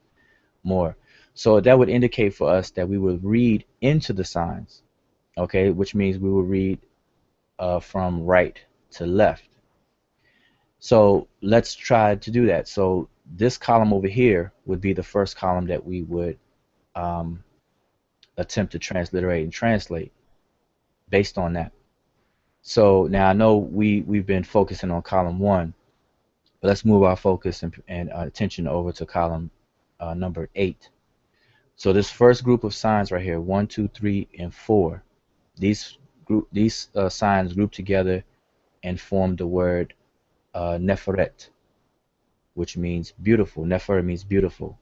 [SPEAKER 1] more. So that would indicate for us that we would read into the signs, okay, which means we will read from right to left. So let's try to do that. So this column over here would be the first column that we would attempt to transliterate and translate based on that. So now I know we've been focusing on column 1, but let's move our focus and attention over to column number 8. So this first group of signs right here, 1, 2, 3, and 4, these signs group together and form the word Neferet, which means beautiful. Nefer means beautiful,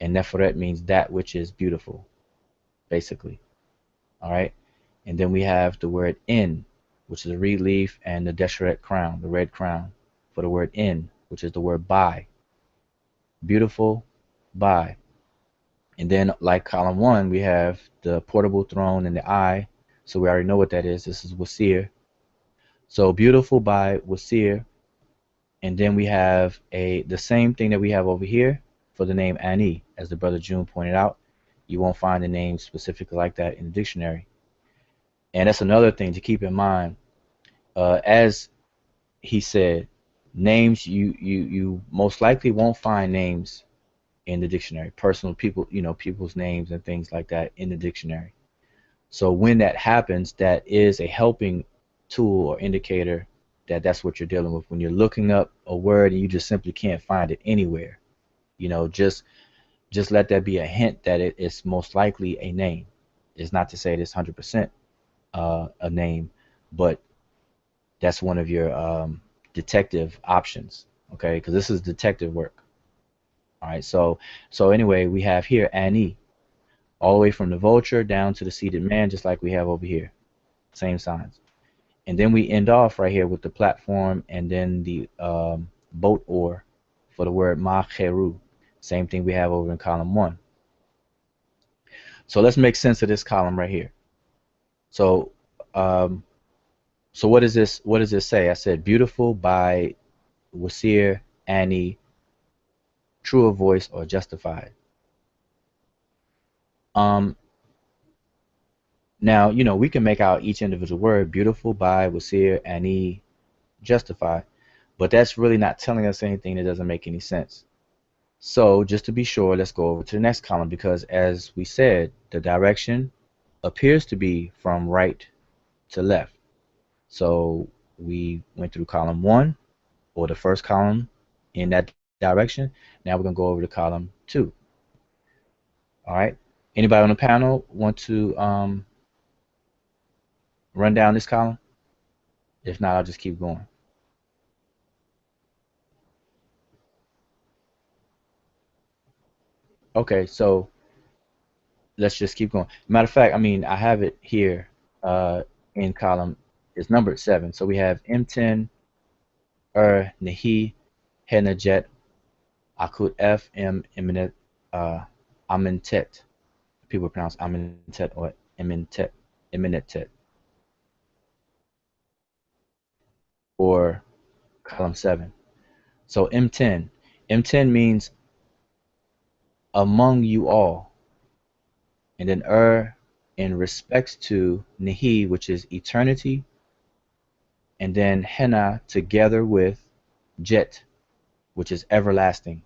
[SPEAKER 1] and Neferet means that which is beautiful, basically. All right, and then we have the word in, which is a reed leaf, and the Desheret crown, the red crown, for the word in, which is the word by. Beautiful, by. And then, like column 1, we have the portable throne and the eye. So we already know what that is. This is wsir. So beautiful by wsir. And then we have the same thing that we have over here for the name Ani, as the brother June pointed out. You won't find a name specifically like that in the dictionary. And that's another thing to keep in mind. As he said, names you most likely won't find names in the dictionary, personal people, people's names and things like that in the dictionary. So when that happens, that is a helping tool or indicator that that's what you're dealing with. When you're looking up a word and you just simply can't find it anywhere, just let that be a hint that it's most likely a name. It's not to say it's 100% a name, but that's one of your detective options, okay? Because this is detective work. All right, so anyway, we have here ani, all the way from the vulture down to the seated man, just like we have over here, same signs. And then we end off right here with the platform and then the boat oar for the word ma'a-xrw. Same thing we have over in column 1. So let's make sense of this column right here. So so what does this say? I said beautiful by wsir, Ani, true of voice, or justified. Now, we can make out each individual word, beautiful by wsir, Ani, justified, but that's really not telling us anything that doesn't make any sense. So just to be sure, let's go over to the next column, because as we said, the direction appears to be from right to left. So we went through column 1, or the first column in that direction. Now we're going to go over to column 2. All right. Anybody on the panel want to run down this column? If not, I'll just keep going. Okay, so let's just keep going. Matter of fact, I have it here in column. It's numbered 7. So we have m10, nahi, hna.jet, f, amentet. People pronounce amentet or amentet, or column 7. So m10 means among you all, and then in respects to nahi, which is eternity, and then hena together with jet, which is everlasting.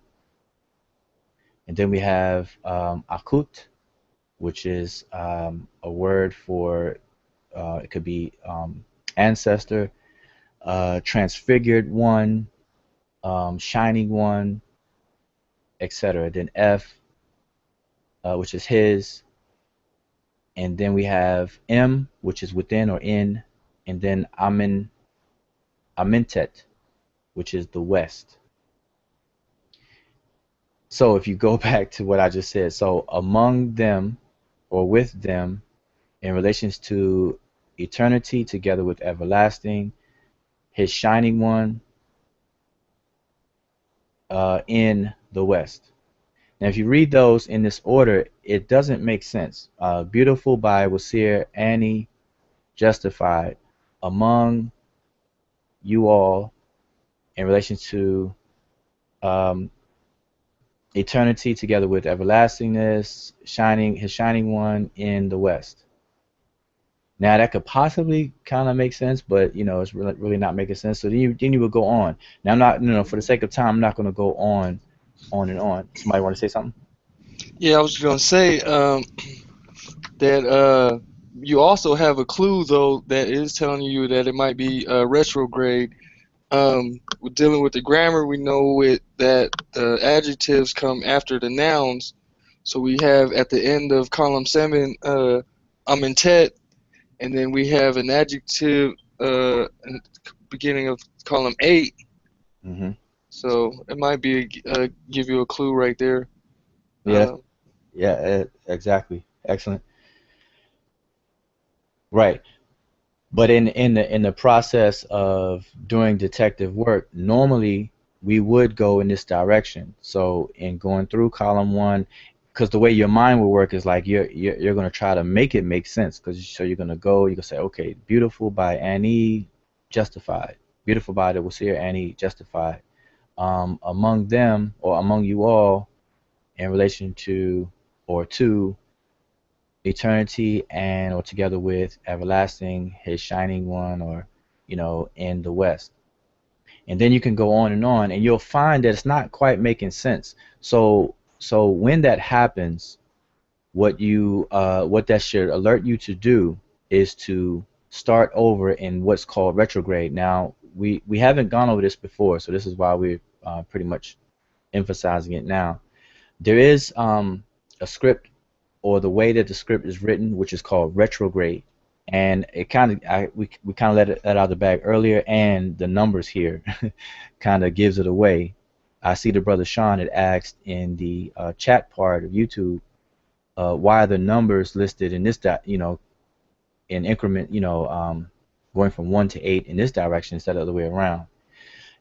[SPEAKER 1] And then we have Hnqt, which is a word for it could be ancestor, transfigured one, shining one, etc. Then F, which is his, and then we have M, which is within or in, and then Amentet, which is the west. So if you go back to what I just said, so among them or with them in relations to eternity together with everlasting, his shining one, in the west. Now, if you read those in this order, it doesn't make sense. Beautiful by wsir, Ani, justified, among you all in relation to eternity together with everlastingness, his shining one in the west. Now that could possibly kind of make sense, but it's really not making sense. So then you would go on. Now I'm not, for the sake of time, I'm not going to go on and on. Somebody want to say something?
[SPEAKER 4] Yeah, I was going to say that you also have a clue though that is telling you that it might be retrograde. We're dealing with the grammar. We know that the adjectives come after the nouns. So we have at the end of column 7, amentet, and then we have an adjective in the beginning of column 8.
[SPEAKER 1] Mm-hmm.
[SPEAKER 4] So it might be give you a clue right there.
[SPEAKER 1] Yeah, exactly. Excellent. Right. But in the process of doing detective work, normally we would go in this direction. So in going through column 1, because the way your mind will work is like you're going to try to make it make sense. So you're going to say, okay, beautiful by Ani, justified. Beautiful by the wsir, Ani, justified. Among them or among you all in relation to or to eternity and or together with everlasting, his shining one, or in the west. And then you can go on and you'll find that it's not quite making sense. So when that happens, what that should alert you to do is to start over in what's called retrograde. Now we haven't gone over this before, so this is why we're pretty much emphasizing it now. There is, a script, or the way that the script is written, which is called retrograde. And it kind of we kind of let it out of the bag earlier, and the numbers here kind of gives it away. I see the brother Sean had asked in the chat part of YouTube, why are the numbers listed in this in increment, going from 1 to 8 in this direction instead of the other way around.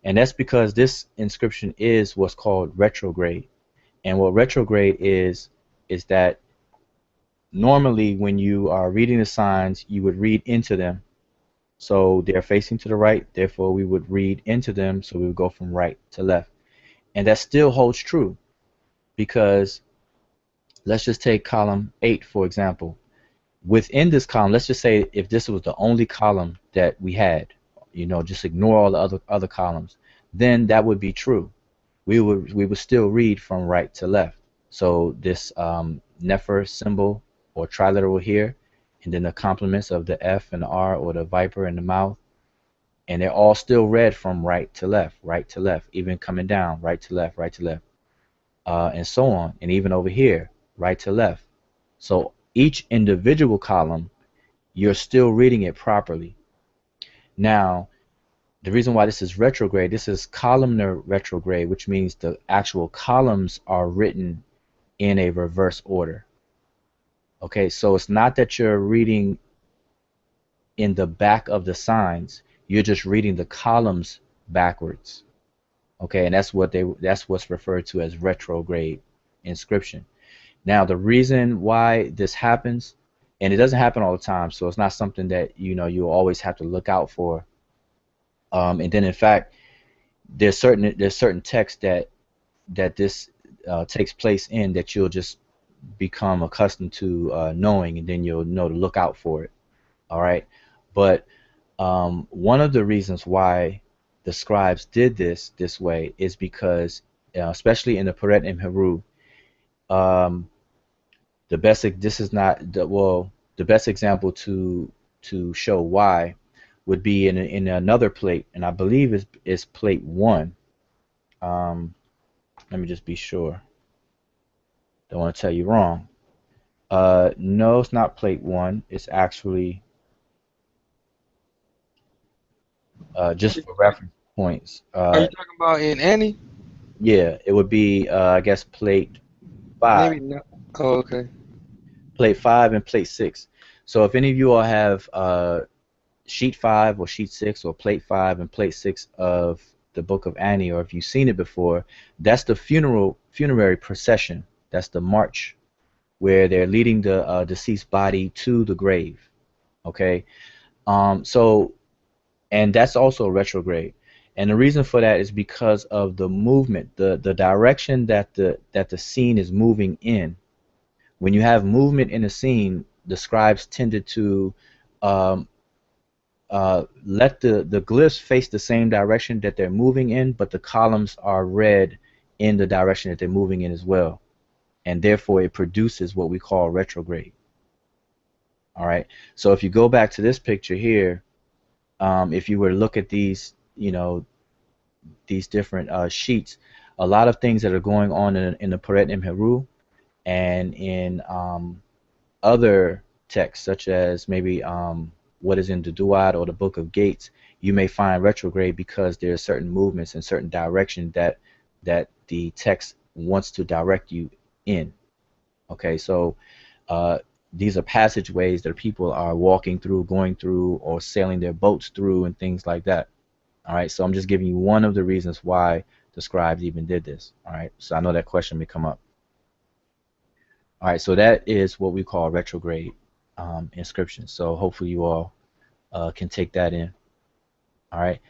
[SPEAKER 1] And that's because this inscription is what's called retrograde. And what retrograde is that normally when you are reading the signs, you would read into them. So they're facing to the right, therefore we would read into them, so we would go from right to left. And that still holds true, because let's just take column 8, for example. Within this column, let's just say if this was the only column that we had, just ignore all the other columns, then that would be true. We would still read from right to left. So this Nefer symbol or triliteral here, and then the complements of the F and the R, or the viper and the mouth, and they're all still read from right to left, even coming down, right to left, and so on, and even over here, right to left. So each individual column, you're still reading it properly. Now, the reason why this is retrograde, this is columnar retrograde, which means the actual columns are written in a reverse order. Okay, so it's not that you're reading in the back of the signs, you're just reading the columns backwards. Okay, and that's what's referred to as retrograde inscription. Now, the reason why this happens, and it doesn't happen all the time, so it's not something that you always have to look out for. And then, in fact, there's certain text that this takes place in that you'll just become accustomed to knowing, and then you'll know to look out for it. All right, but one of the reasons why the scribes did this way is because, especially in the ii.n.i, the best example to show why would be in another plate, and I believe is plate 1. Let me just be sure. Don't want to tell you wrong. No, it's not plate 1. It's actually just for reference points.
[SPEAKER 4] Are you talking about in Annie?
[SPEAKER 1] Yeah, it would be I guess plate 5.
[SPEAKER 4] Maybe not. Oh, okay.
[SPEAKER 1] Plate 5 and plate 6. So if any of you all have sheet 5 or sheet 6 or plate 5 and plate 6 of the Book of Ani, or if you've seen it before, that's the funerary procession. That's the march where they're leading the deceased body to the grave. Okay, and that's also retrograde, and the reason for that is because of the movement, the direction that the scene is moving in. When you have movement in a scene, the scribes tended to let the glyphs face the same direction that they're moving in, but the columns are read in the direction that they're moving in as well, and therefore it produces what we call retrograde. All right, so if you go back to this picture here, if you were to look at these these different sheets, a lot of things that are going on in the ii.n.i and in other texts, such as maybe what is in the Duat or the Book of Gates, you may find retrograde because there are certain movements and certain direction that the text wants to direct you in. Okay, so these are passageways that people are walking through, going through, or sailing their boats through, and things like that. All right, so I'm just giving you one of the reasons why the scribes even did this. All right, so I know that question may come up. All right, so that is what we call retrograde inscription. So hopefully you all can take that in. All right,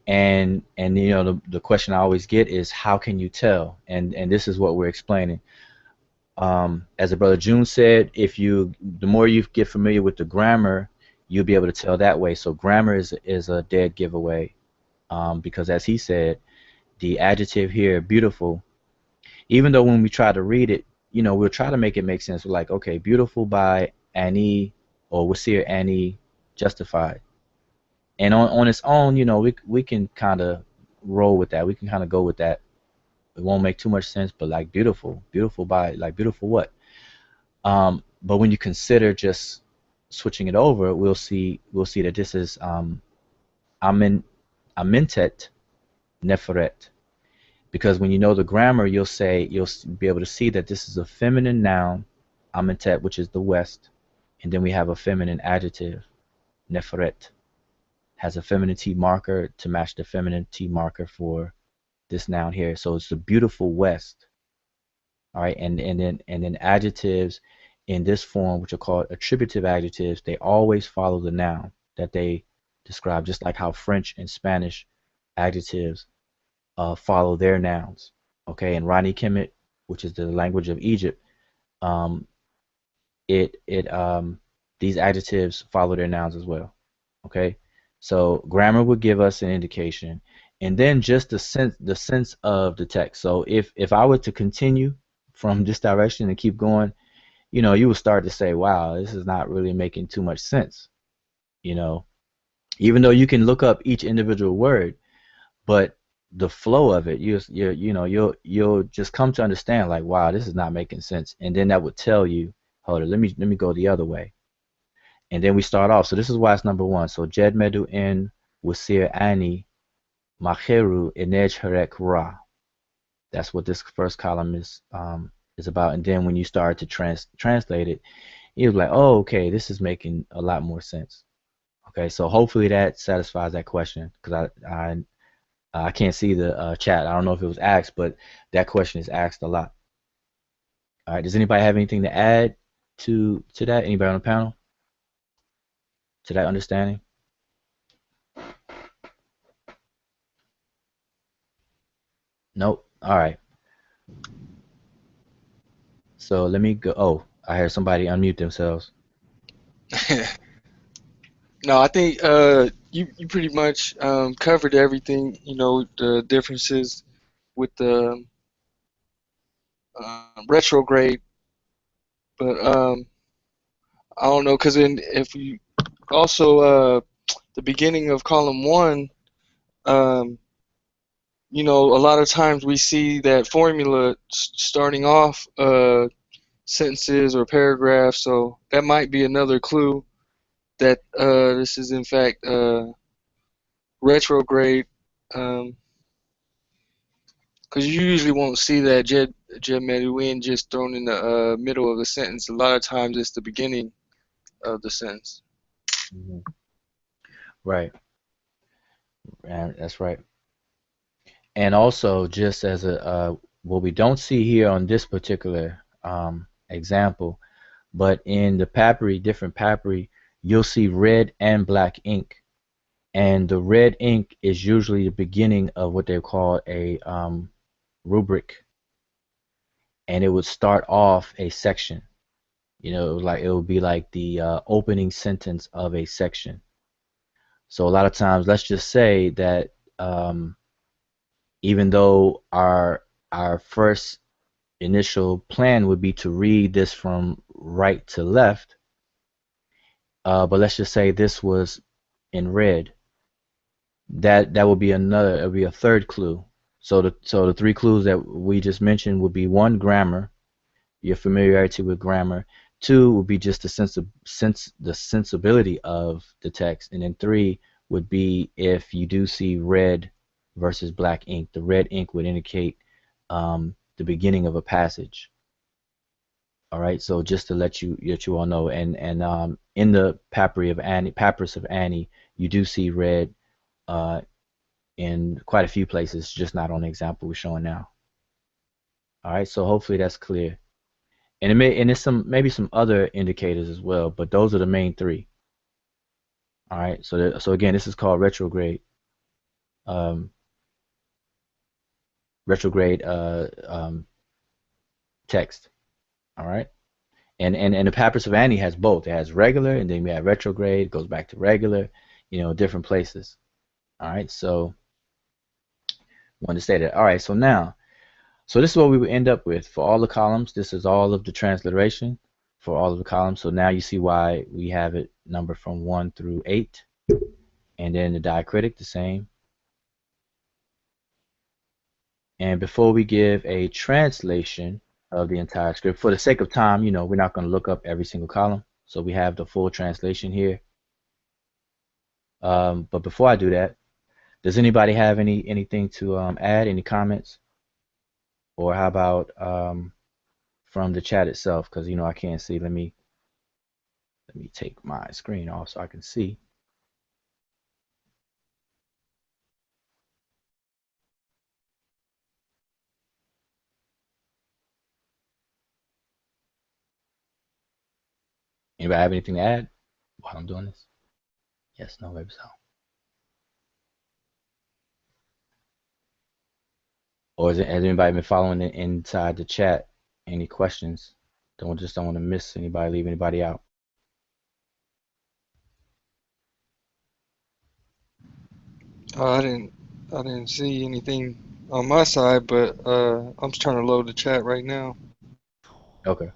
[SPEAKER 1] and the question I always get is, how can you tell? And this is what we're explaining. As the brother June said, the more you get familiar with the grammar, you'll be able to tell that way. So grammar is a dead giveaway, because as he said, the adjective here, beautiful, even though when we try to read it, we'll try to make it make sense. We're like, okay, beautiful by Ani or wsir Ani justified. And on its own, we can kind of roll with that. We can kind of go with that. It won't make too much sense, but like beautiful by, like beautiful what? But when you consider just switching it over, we'll see that this is amentet-neferet. Because when you know the grammar, you'll be able to see that this is a feminine noun, amentet, which is the west, and then we have a feminine adjective, neferet, has a feminine T marker to match the feminine T marker for this noun here. So it's the beautiful west. All right, and then adjectives in this form, which are called attributive adjectives, they always follow the noun that they describe, just like how French and Spanish adjectives follow their nouns. Okay, in Ancient Kemet, which is the language of Egypt, um, these adjectives follow their nouns as well. Okay, so grammar would give us an indication, and then just the sense of the text. So if I were to continue from this direction and keep going, you would start to say, wow, this is not really making too much sense. Even though you can look up each individual word, but the flow of it, you'll just come to understand, like, wow, this is not making sense. And then that would tell you, hold on, let me go the other way. And then we start off. So this is why it's number one. So Sesh Medew wsir Ani ma'a-xrw inD-Hr.k. That's what this first column is about. And then when you start to translate it, you're like, oh, okay, this is making a lot more sense. Okay, so hopefully that satisfies that question, because I can't see the chat. I don't know if it was asked, but that question is asked a lot. All right, does anybody have anything to add to that? Anybody on the panel? To that understanding? Nope. All right. So let me go. Oh, I heard somebody unmute themselves.
[SPEAKER 4] No, I think you pretty much covered everything. The differences with the retrograde, but I don't know, because if you also the beginning of column 1, a lot of times we see that formula starting off sentences or paragraphs, so that might be another clue that this is in fact retrograde, because you usually won't see that Sesh Medew just thrown in the middle of the sentence. A lot of times it's the beginning of the sentence.
[SPEAKER 1] Mm-hmm. Right. That's right. And also, just as what we don't see here on this particular example, but in the different papyri, you'll see red and black ink. And the red ink is usually the beginning of what they call a rubric. And it would start off a section. Like it would be like the opening sentence of a section. So a lot of times, let's just say that even though our first initial plan would be to read this from right to left, but let's just say this was in red. That would be it would be a third clue. So the three clues that we just mentioned would be: one, grammar, your familiarity with grammar; two would be just the sensibility of the text; and then three would be if you do see red versus black ink. The red ink would indicate the beginning of a passage. All right, so just to let you all know, and in the Papyrus of Ani, you do see red in quite a few places, just not on the example we're showing now. All right, so hopefully that's clear. And it's maybe some other indicators as well, but those are the main three. All right, so again, this is called retrograde. Retrograde text. All right, and the Papyrus of Ani has both. It has regular, and then we have retrograde. It goes back to regular, different places. All right, so wanted to say that. All right, so now, so this is what we would end up with for all the columns. This is all of the transliteration for all of the columns. So now you see why we have it numbered from 1 through 8, and then the diacritic the same. And before we give a translation of the entire script, for the sake of time, we're not going to look up every single column. So we have the full translation here. But before I do that, does anybody have anything to add? Any comments? Or how about from the chat itself? Because I can't see. Let me take my screen off so I can see. Anybody have anything to add while I'm doing this? Yes, no, maybe so. Or has anybody been following it inside the chat? Any questions? Don't want to miss anybody, leave anybody out.
[SPEAKER 4] I didn't see anything on my side, but I'm just trying to load the chat right now.
[SPEAKER 1] Okay.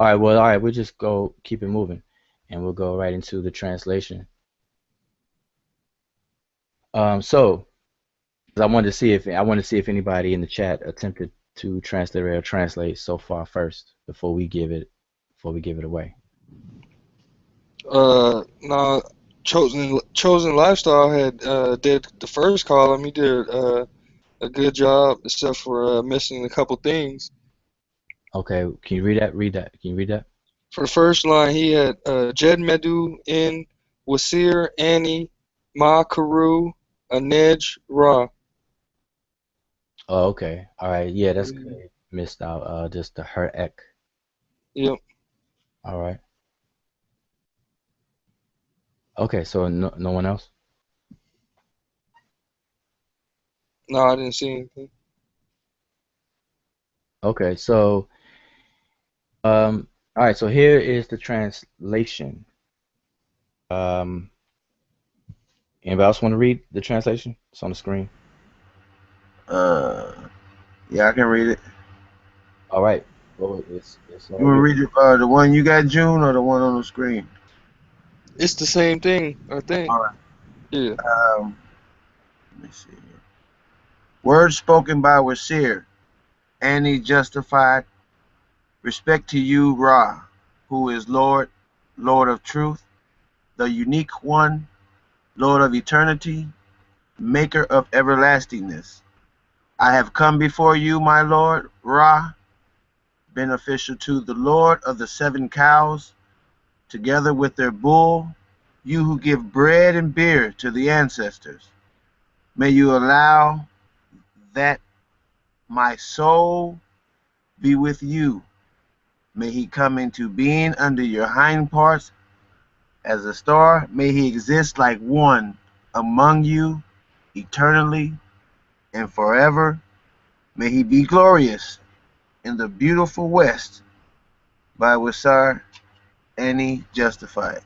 [SPEAKER 1] All right, we'll just go keep it moving and we'll go right into the translation. So I wanted to see if anybody in the chat attempted to transliterate or translate so far first before we give it away.
[SPEAKER 4] No, chosen lifestyle had did the first column. He did a good job, except for missing a couple things.
[SPEAKER 1] Okay, can you read that? Can you read that?
[SPEAKER 4] For the first line, he had Sesh Medew N wsir Ani mAa-xrw inej-ra.
[SPEAKER 1] Oh, okay. All right. Yeah, that's good. Missed out just the her-k.
[SPEAKER 4] Yep.
[SPEAKER 1] All right. Okay, so no one else?
[SPEAKER 4] No, I didn't see anything.
[SPEAKER 1] Okay, so all right, so here is the translation. Anybody else want to read the translation? It's on the screen.
[SPEAKER 3] Yeah, I can read it.
[SPEAKER 1] All right. Well, it's
[SPEAKER 3] You
[SPEAKER 1] all
[SPEAKER 3] want to
[SPEAKER 1] you.
[SPEAKER 3] read the one you got, June, or the one on the screen?
[SPEAKER 4] It's the same thing, I think.
[SPEAKER 3] All right.
[SPEAKER 4] Yeah.
[SPEAKER 3] Let me see here. Words spoken by wsir, Ani justified. Respect to you, Ra, who is Lord, Lord of truth, the unique one, Lord of eternity, maker of everlastingness. I have come before you, my Lord, Ra, beneficial to the Lord of the 7 cows, together with their bull, you who give bread and beer to the ancestors. May you allow that my soul be with you. May he come into being under your hind parts as a star. May he exist like one among you eternally and forever. May he be glorious in the beautiful west by wsir Ani justified.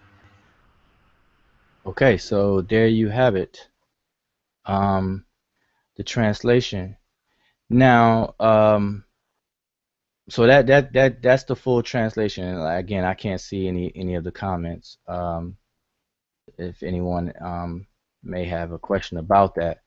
[SPEAKER 1] Okay, so there you have it. The translation. Now, so that's the full translation. Again, I can't see any of the comments. If anyone may have a question about that.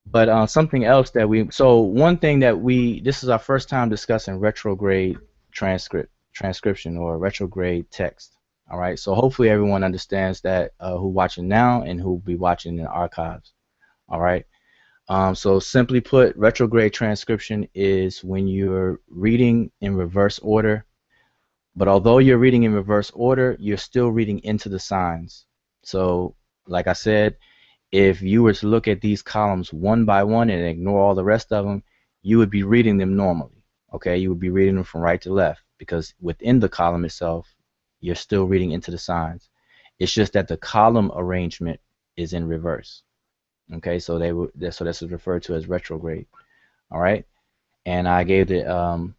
[SPEAKER 1] But something else that one thing that this is our first time discussing retrograde transcription or retrograde text. All right, so hopefully everyone understands that who watching now and who will be watching in the archives. All right, so simply put, retrograde transcription is when you're reading in reverse order, but although you're reading in reverse order, you're still reading into the signs. So like I said, if you were to look at these columns one by one and ignore all the rest of them, you would be reading them normally. Okay, you would be reading them from right to left because within the column itself, you're still reading into the signs. It's just that the column arrangement is in reverse. Okay, so this is referred to as retrograde. All right, and I gave the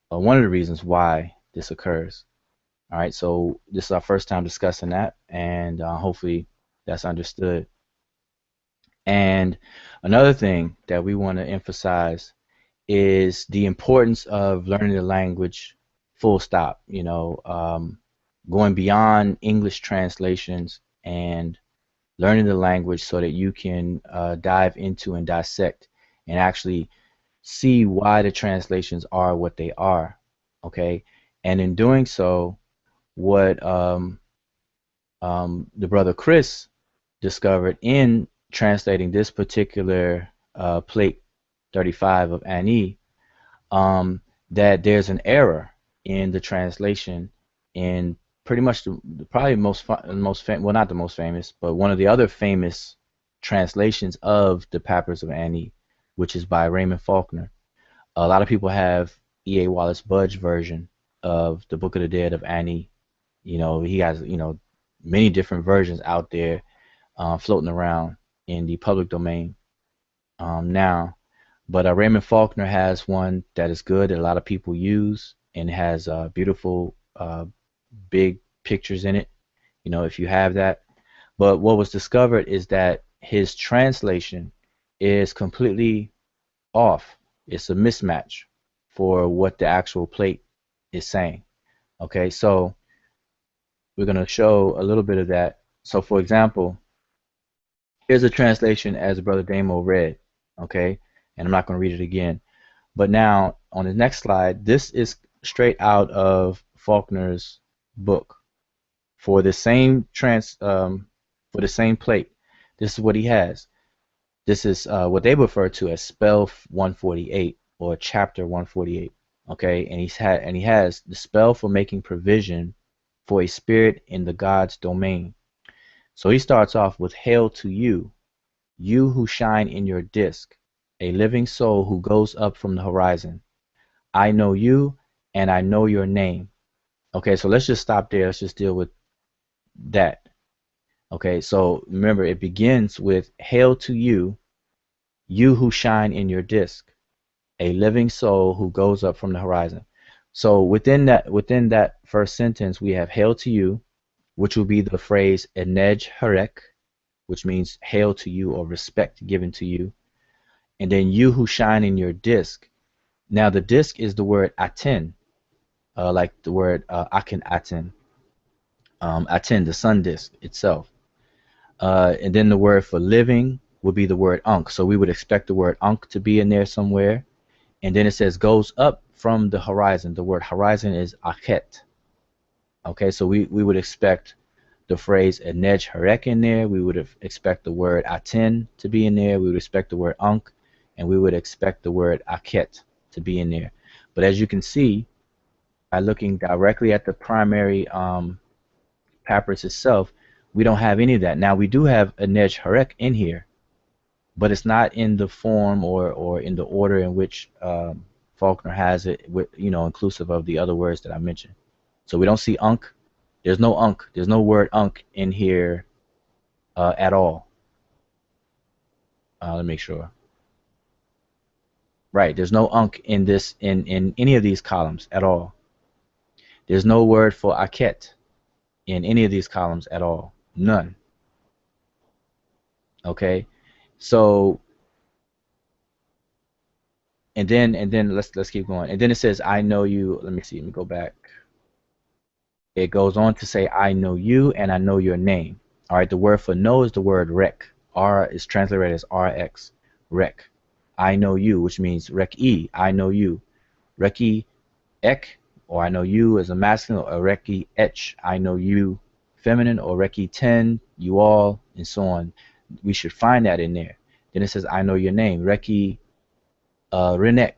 [SPEAKER 1] one of the reasons why this occurs. All right, so this is our first time discussing that, and hopefully that's understood. And another thing that we want to emphasize is the importance of learning the language full stop, going beyond English translations and learning the language so that you can dive into and dissect and actually see why the translations are what they are, okay? And in doing so, what the brother Chris discovered in translating this particular plate 35 of Ani, that there's an error in the translation in pretty much probably well, not the most famous, but one of the other famous translations of the Papyrus of Ani, which is by Raymond Faulkner. A lot of people have E.A. Wallace Budge version of the Book of the Dead of Ani. You know, he has, you know, many different versions out there floating around in the public domain now. But Raymond Faulkner has one that is good that a lot of people use, and it has beautiful big pictures in it, you know, if you have that. But what was discovered is that his translation is completely off. It's a mismatch for what the actual plate is saying. Okay, so we're going to show a little bit of that. So for example, here's a translation as Brother Damo read, okay, and I'm not going to read it again. But now on the next slide, this is straight out of Faulkner's book for the same for the same plate. This is what he has. This is what they refer to as spell 148 or chapter 148. Okay, and he has the spell for making provision for a spirit in the God's domain. So he starts off with hail to you, you who shine in your disk, a living soul who goes up from the horizon. I know you and I know your name. Okay, so let's just stop there. Let's just deal with that. Okay, so remember it begins with hail to you, you who shine in your disk, a living soul who goes up from the horizon. So within that first sentence, we have hail to you, which will be the phrase inD-Hr.k, which means hail to you or respect given to you. And then you who shine in your disk. Now the disk is the word aten, like the word aten, aten, the sun disk itself. And then the word for living would be the word Hnq. So we would expect the word Hnq to be in there somewhere. And then it says goes up from the horizon. The word horizon is Hnqt. Okay, so we would expect the phrase inD-Hr.k in there. We would expect the word aten to be in there. We would expect the word Hnq, and we would expect the word Hnqt to be in there. But as you can see, by looking directly at the primary papyrus itself, we don't have any of that. Now we do have inD-Hr.k in here, but it's not in the form or in the order in which Faulkner has it, with, you know, inclusive of the other words that I mentioned. So we don't see Hnq. There's no Hnq. There's no word Hnq in here at all. Let me make sure. Right. There's no Hnq in this in any of these columns at all. There's no word for Hnqt in any of these columns at all. None. Okay. So and then let's keep going. And then it says I know you. Let me see. Let me go back. It goes on to say I know you and I know your name. All right. The word for know is the word rek. R is translated as RX. Rek. I know you, which means rek-e. I know you. Rek-e-ek, or I know you as a masculine, or rek-e-etch, I know you feminine, or rek-e-ten, you all, and so on. We should find that in there. Then it says I know your name. Rek-e-renek,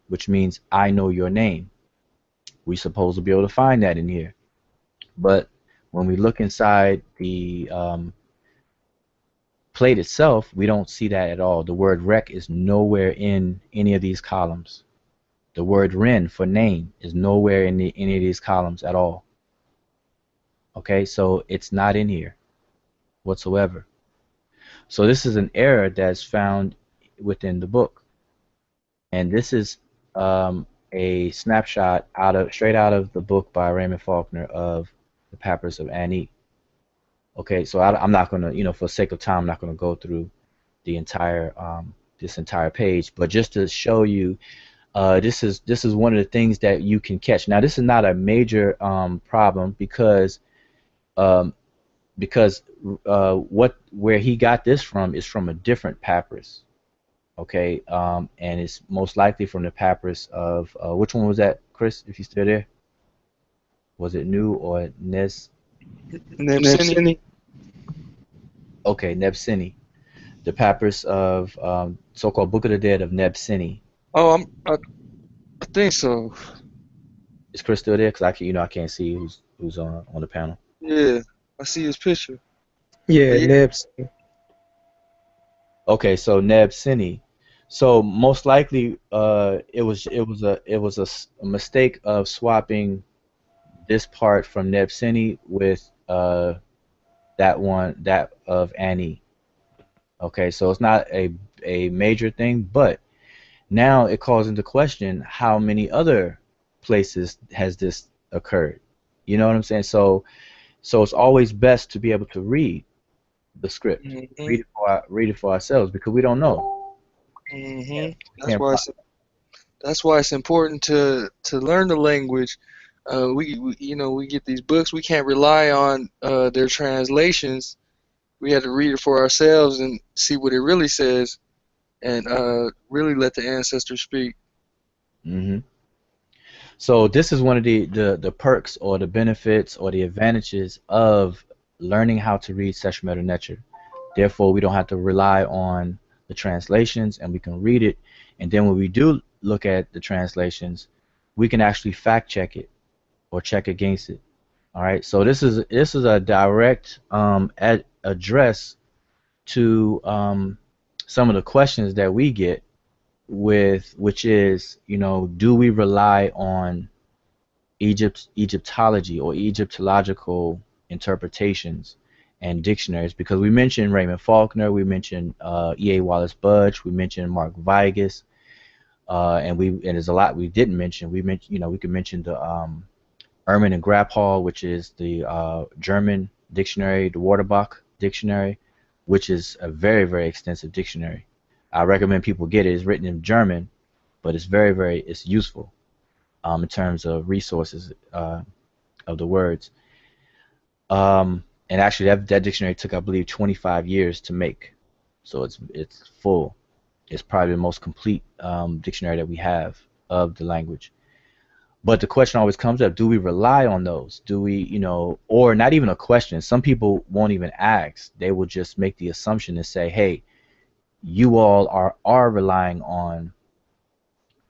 [SPEAKER 1] which means I know your name. We're supposed to be able to find that in here. But when we look inside the plate itself, we don't see that at all. The word rek is nowhere in any of these columns. The word ren for name is nowhere in any of these columns at all. Okay, so it's not in here whatsoever. So this is an error that's found within the book, and this is a snapshot straight out of the book by Raymond Faulkner of the Papyrus of Ani. Okay, so I'm not going to, you know, for sake of time, I'm not going to go through the entire this entire page, but just to show you, this is one of the things that you can catch. Now, this is not a major problem because where he got this from is from a different papyrus. Okay, and it's most likely from the papyrus of which one was that, Chris? If you're still there, Was it Nu or Nes?
[SPEAKER 4] Nebseni.
[SPEAKER 1] Okay, Nebseni. The Papyrus of so-called Book of the Dead of Nebseni.
[SPEAKER 4] Oh, I think so.
[SPEAKER 1] Is Chris still there? Because I can, I can't see who's on the panel.
[SPEAKER 4] Yeah, I see his picture.
[SPEAKER 6] Yeah,
[SPEAKER 4] But yeah,
[SPEAKER 6] Nebs.
[SPEAKER 1] Okay, so Nebseni. So most likely, it was a mistake of swapping this part from Nebseni with that of Ani. Okay, so it's not a major thing, but now it calls into question how many other places has this occurred. You know what I'm saying? So it's always best to be able to read the script,
[SPEAKER 4] hmm
[SPEAKER 1] read it for ourselves because we don't know.
[SPEAKER 4] hmm That's
[SPEAKER 1] Can't
[SPEAKER 4] why
[SPEAKER 1] pro-
[SPEAKER 4] it's important to learn the language. We get these books. We can't rely on their translations. We have to read it for ourselves and see what it really says, and really let the ancestors speak.
[SPEAKER 1] hmm So this is one of the perks or the benefits or the advantages of learning how to read Sesh Medew Netcher. Therefore, we don't have to rely on the translations and we can read it. And then when we do look at the translations, we can actually fact check it or check against it. All right. So this is a direct address to some of the questions that we get which is, do we rely on Egyptology or Egyptological interpretations and dictionaries, because we mentioned Raymond Faulkner, we mentioned E.A. Wallace Budge, we mentioned Mark Vigas, and there's a lot we didn't mention. We mentioned, we could mention the Ehrman and Grabhall, which is the German dictionary, the Waterbach dictionary, which is a very, very extensive dictionary. I recommend people get it. It's written in German, but it's very, very, it's useful in terms of resources of the words. And actually, that dictionary took, I believe, 25 years to make. So it's full. It's probably the most complete dictionary that we have of the language. But the question always comes up: do we rely on those? Do we, or not even a question? Some people won't even ask. They will just make the assumption and say, "Hey, you all are relying on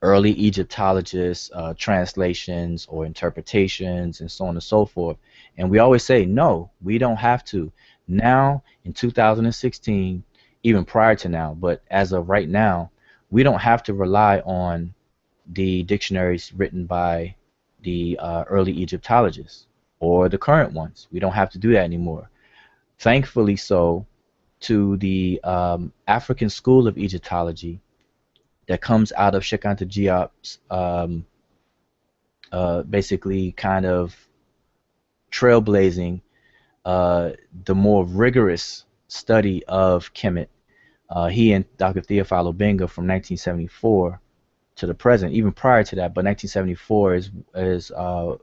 [SPEAKER 1] early Egyptologists, translations or interpretations, and so on and so forth." And we always say, no, we don't have to. Now, in 2016, even prior to now, but as of right now, we don't have to rely on the dictionaries written by the early Egyptologists or the current ones. We don't have to do that anymore. Thankfully so, to the African School of Egyptology that comes out of Hnqt's basically kind of trailblazing the more rigorous study of Kemet. He and Dr. Theophilo Benga from 1974 to the present, even prior to that, but 1974 is what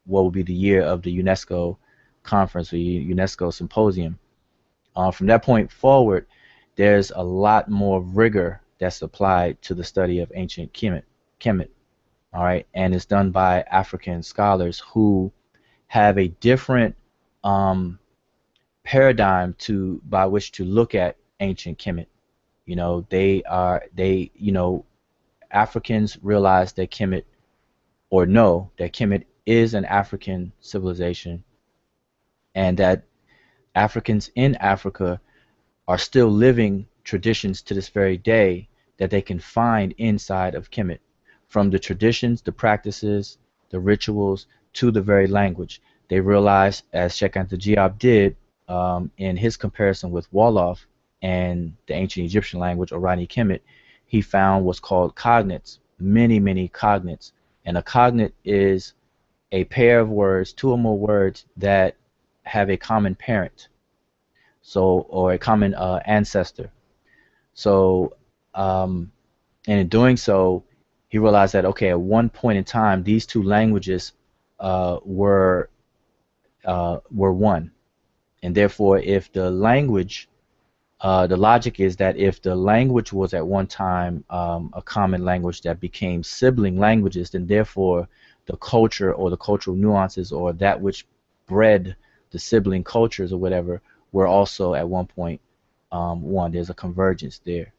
[SPEAKER 1] will be the year of the UNESCO conference or UNESCO symposium. From that point forward, there's a lot more rigor that's applied to the study of ancient Kemet, all right, and it's done by African scholars who have a different paradigm by which to look at ancient Kemet. Africans realize that Kemet, or know that Kemet is an African civilization, and that Africans in Africa are still living traditions to this very day that they can find inside of Kemet, from the traditions, the practices, the rituals, to the very language. They realize, as Hnqt did in his comparison with Wolof and the ancient Egyptian language, Irani Kemet, he found what's called cognates, many, many cognates. And a cognate is a pair of words, two or more words that have a common parent, or a common ancestor. So, and in doing so, he realized that, okay, at one point in time, these two languages were one, and therefore, if the language, the logic is that if the language was at one time a common language that became sibling languages, then therefore the culture or the cultural nuances or that which bred the sibling cultures or whatever were also at one point one. There's a convergence there.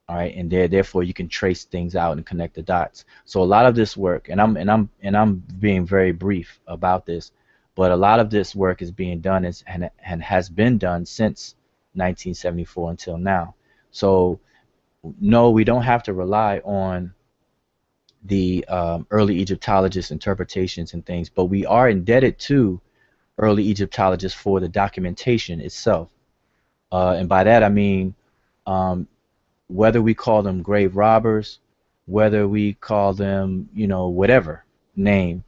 [SPEAKER 1] All right, and therefore you can trace things out and connect the dots. So a lot of this work, and I'm being very brief about this, but a lot of this work is being done and has been done since 1974 until now. So no, we don't have to rely on the early Egyptologists' interpretations and things, but we are indebted to early Egyptologists for the documentation itself. And by that I mean um, whether we call them grave robbers, whether we call them, you know, whatever name,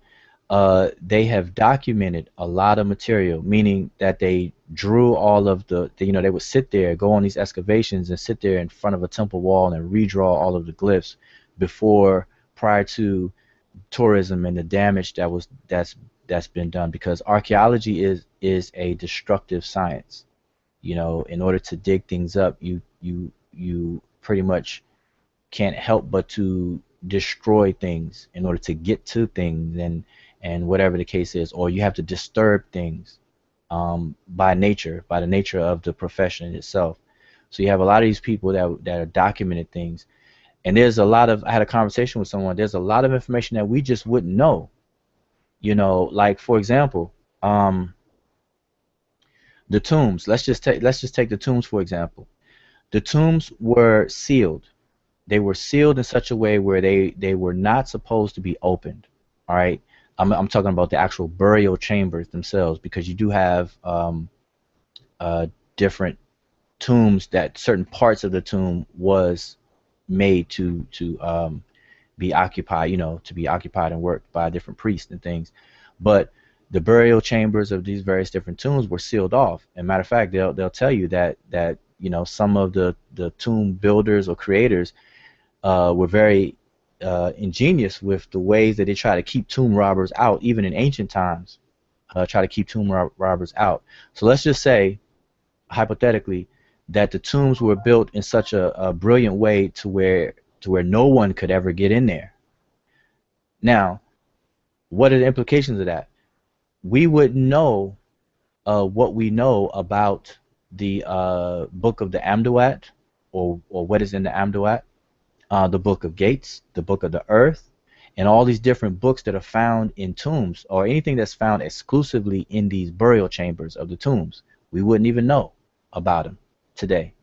[SPEAKER 1] they have documented a lot of material, meaning that they drew all of you know, they would sit there, go on these excavations and sit there in front of a temple wall and redraw all of the glyphs prior to tourism and the damage that's been done, because archaeology is a destructive science. You know, in order to dig things up, you pretty much can't help but to destroy things in order to get to things, and whatever the case is, or you have to disturb things by the nature of the profession itself. So you have a lot of these people that are documented things, and I had a conversation with someone. There's a lot of information that we just wouldn't know. You know, like for example, the tombs. Let's just take the tombs for example. The tombs were sealed. They were sealed in such a way where they were not supposed to be opened. All right, I'm talking about the actual burial chambers themselves, because you do have different tombs that certain parts of the tomb was made to be occupied, you know, to be occupied and worked by different priests and things. But the burial chambers of these various different tombs were sealed off. And matter of fact, they'll tell you that you know, some of the tomb builders or creators were very ingenious with the ways that they try to keep tomb robbers out, even in ancient times. Try to keep tomb robbers out. So let's just say, hypothetically, that the tombs were built in such a brilliant way to where no one could ever get in there. Now, what are the implications of that? We would know what we know about the book of the Amduat, or what is in the Amduat, the book of Gates, the book of the Earth, and all these different books that are found in tombs, or anything that's found exclusively in these burial chambers of the tombs. We wouldn't even know about them today,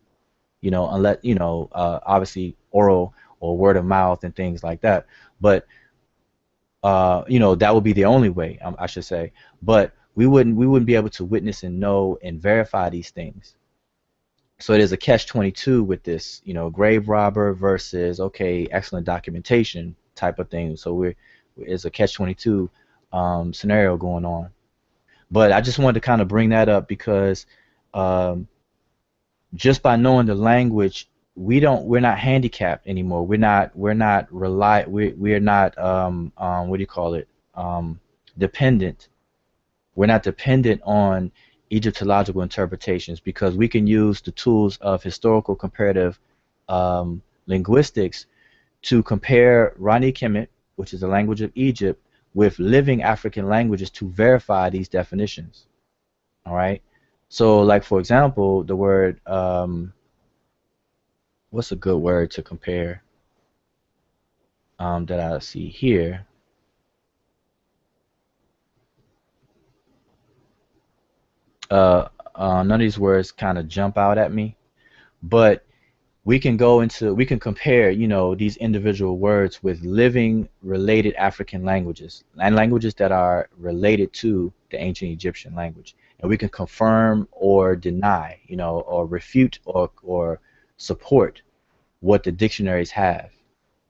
[SPEAKER 1] you know, unless, you know, obviously oral or word of mouth and things like that. But you know, that would be the only way, I should say. But we wouldn't be able to witness and know and verify these things. So there's a catch-22 with this, you know, grave robber versus, okay, excellent documentation type of thing. So it's a catch-22 scenario going on. But I just wanted to kind of bring that up because just by knowing the language, we're not handicapped anymore. We're not what do you call it, dependent. We're not dependent on Egyptological interpretations, because we can use the tools of historical comparative linguistics to compare Rani Kemet, which is the language of Egypt, with living African languages to verify these definitions. All right. So, like for example, the word what's a good word to compare that I see here? None of these words kind of jump out at me, but we can compare, you know, these individual words with living related African languages and languages that are related to the ancient Egyptian language, and we can confirm or deny, you know, or refute or support what the dictionaries have.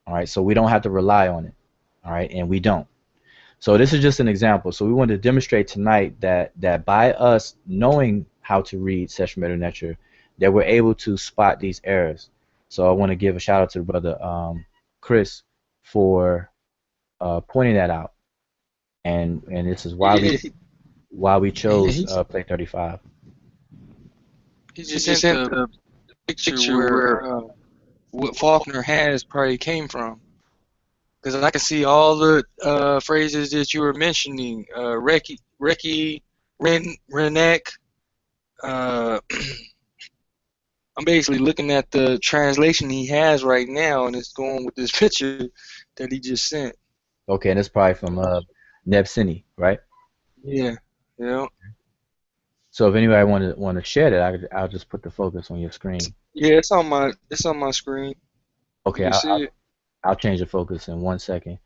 [SPEAKER 1] All right, so we don't have to rely on it. All right, and we don't. So this is just an example. So we want to demonstrate tonight that by us knowing how to read Sesh Medew Netcher, that we're able to spot these errors. So I want to give a shout out to the brother Chris for pointing that out, and this is why
[SPEAKER 4] Yeah,
[SPEAKER 1] we chose play 35.
[SPEAKER 4] he just sent the picture where what Faulkner has probably came from. because I can see all the phrases that you were mentioning. Reki, Renek. Uh, I'm basically looking at the translation he has right now, and it's going with this picture that he just sent.
[SPEAKER 1] Okay, and it's probably from Nebsini, right?
[SPEAKER 4] Yeah, yeah,
[SPEAKER 1] So if anybody want to share that, I'll just put the focus on your screen.
[SPEAKER 4] yeah. It's on my screen. You
[SPEAKER 1] Okay,
[SPEAKER 4] can see it.
[SPEAKER 1] I'll change the focus in 1 second.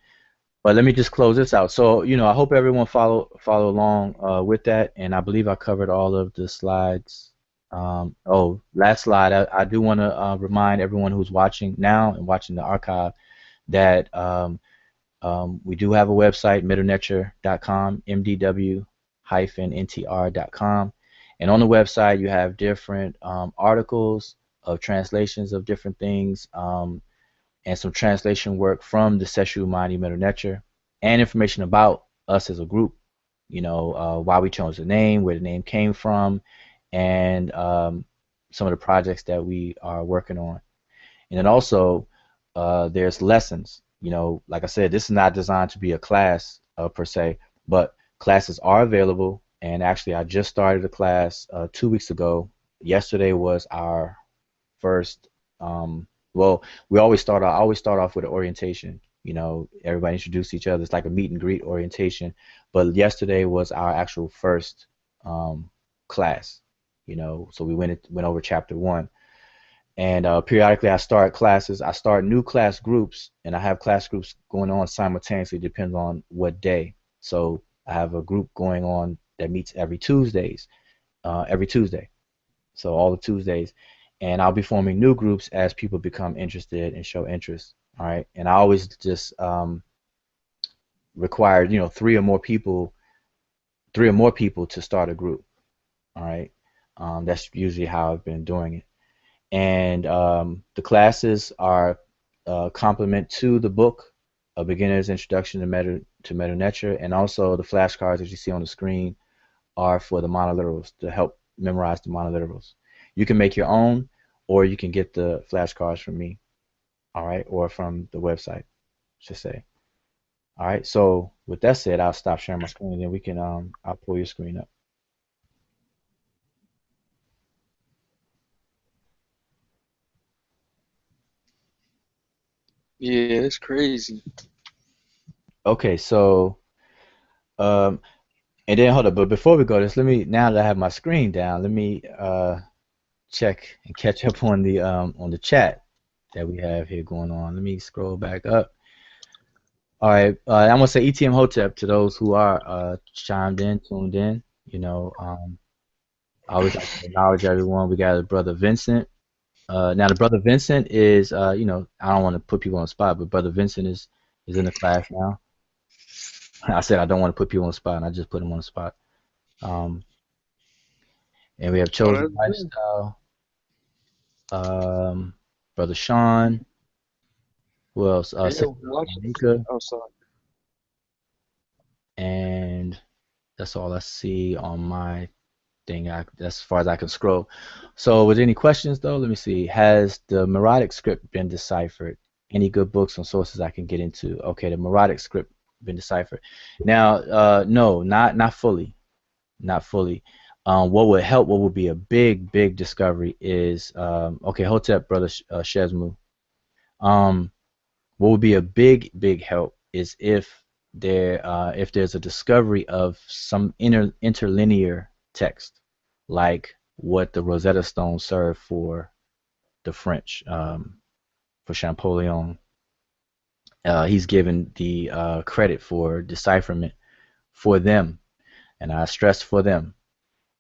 [SPEAKER 1] But let me just close this out. So, I hope everyone follow along with that, and I believe I covered all of the slides. Last slide. I do want to remind everyone who's watching now and watching the archive that we do have a website, mdw-nTr.com, mdw-nTr.com, and on the website you have different articles of translations of different things. And some translation work from the Seshew Medew Netcher, and information about us as a group, why we chose the name, where the name came from, and some of the projects that we are working on. And then also, there's lessons. Like I said, this is not designed to be a class per se, but classes are available. And actually, I just started a class 2 weeks ago. Yesterday was our first. Well, I always start off with an orientation. Everybody introduce each other. It's like a meet and greet orientation. But yesterday was our actual first class. So we went over chapter 1. And periodically I start classes. I start new class groups, and I have class groups going on simultaneously. Depends on what day. So I have a group going on that meets every Tuesday. So all the Tuesdays, and I'll be forming new groups as people become interested and show interest. All right, and I always just require three or more people to start a group. All right, that's usually how I've been doing it. And the classes are complement to the book, A Beginner's Introduction to Medew Netcher, and also the flashcards that you see on the screen are for the monoliterals to help memorize the monoliterals. You can make your own, or you can get the flashcards from me, all right, or from the website, I should say. All right, so with that said, I'll stop sharing my screen, and then we can I'll pull your screen up.
[SPEAKER 4] Yeah, it's crazy.
[SPEAKER 1] Okay, so um, and then hold up, but before we go this, now that I have my screen down, let me check and catch up on the chat that we have here going on. Let me scroll back up. All right, I'm gonna say ETM Hotep to those who are chimed in, tuned in. I always like to acknowledge everyone. We got a brother Vincent. Now the brother Vincent is, I don't want to put people on the spot, but brother Vincent is in the class now. I said I don't want to put people on the spot, and I just put him on the spot. Um, and we have
[SPEAKER 4] Oh,
[SPEAKER 1] Chosen
[SPEAKER 4] that's good.
[SPEAKER 1] Lifestyle, brother Sean. Who else?
[SPEAKER 4] Yeah,
[SPEAKER 1] Sister
[SPEAKER 4] watch it.
[SPEAKER 1] Monica,
[SPEAKER 4] Oh, sorry.
[SPEAKER 1] and that's all I see on my thing. That's as far as I can scroll. So, with any questions though, let me see. Has the mAat script been deciphered? Any good books and sources I can get into? Okay, the mAat script been deciphered. Now, no, not fully, not fully. What would help? What would be a big discovery is okay, Hotep, brother Shesmu. Um, what would be a big help is if there's a discovery of some interlinear text, like what the Rosetta Stone served for the French, for Champollion. He's given the credit for decipherment for them, and I stress for them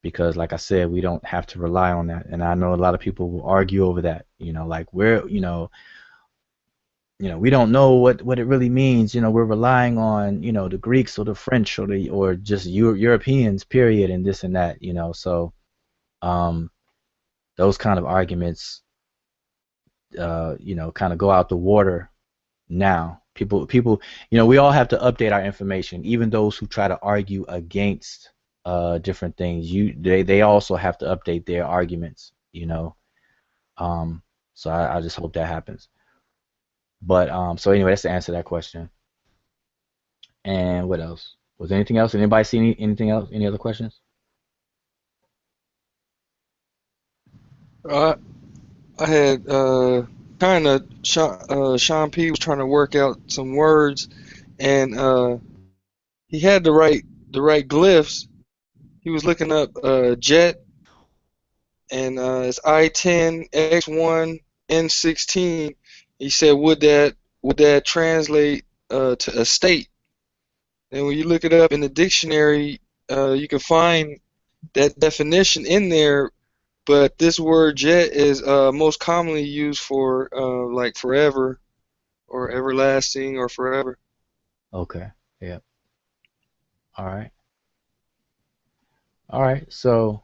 [SPEAKER 1] because, like I said, we don't have to rely on that. And I know a lot of people will argue over that. Like we don't know what it really means. We're relying on, the Greeks or the French or just Europeans, period, and this and that. So um, those kind of arguments, kind of go out the water now. People, we all have to update our information. Even those who try to argue against different things, they also have to update their arguments. Um, so I just hope that happens. But so anyway, that's the answer to that question. And what else? Was there anything else? Anybody see anything else? Any other questions?
[SPEAKER 4] I I had kind of Sean P was trying to work out some words, and he had the right glyphs. He was looking up jet, and it's I-10 X1 N16. He said, would that translate to a state? And when you look it up in the dictionary, you can find that definition in there. But this word jet is most commonly used for like forever or everlasting or forever.
[SPEAKER 1] Okay. Yeah. All right. All right. So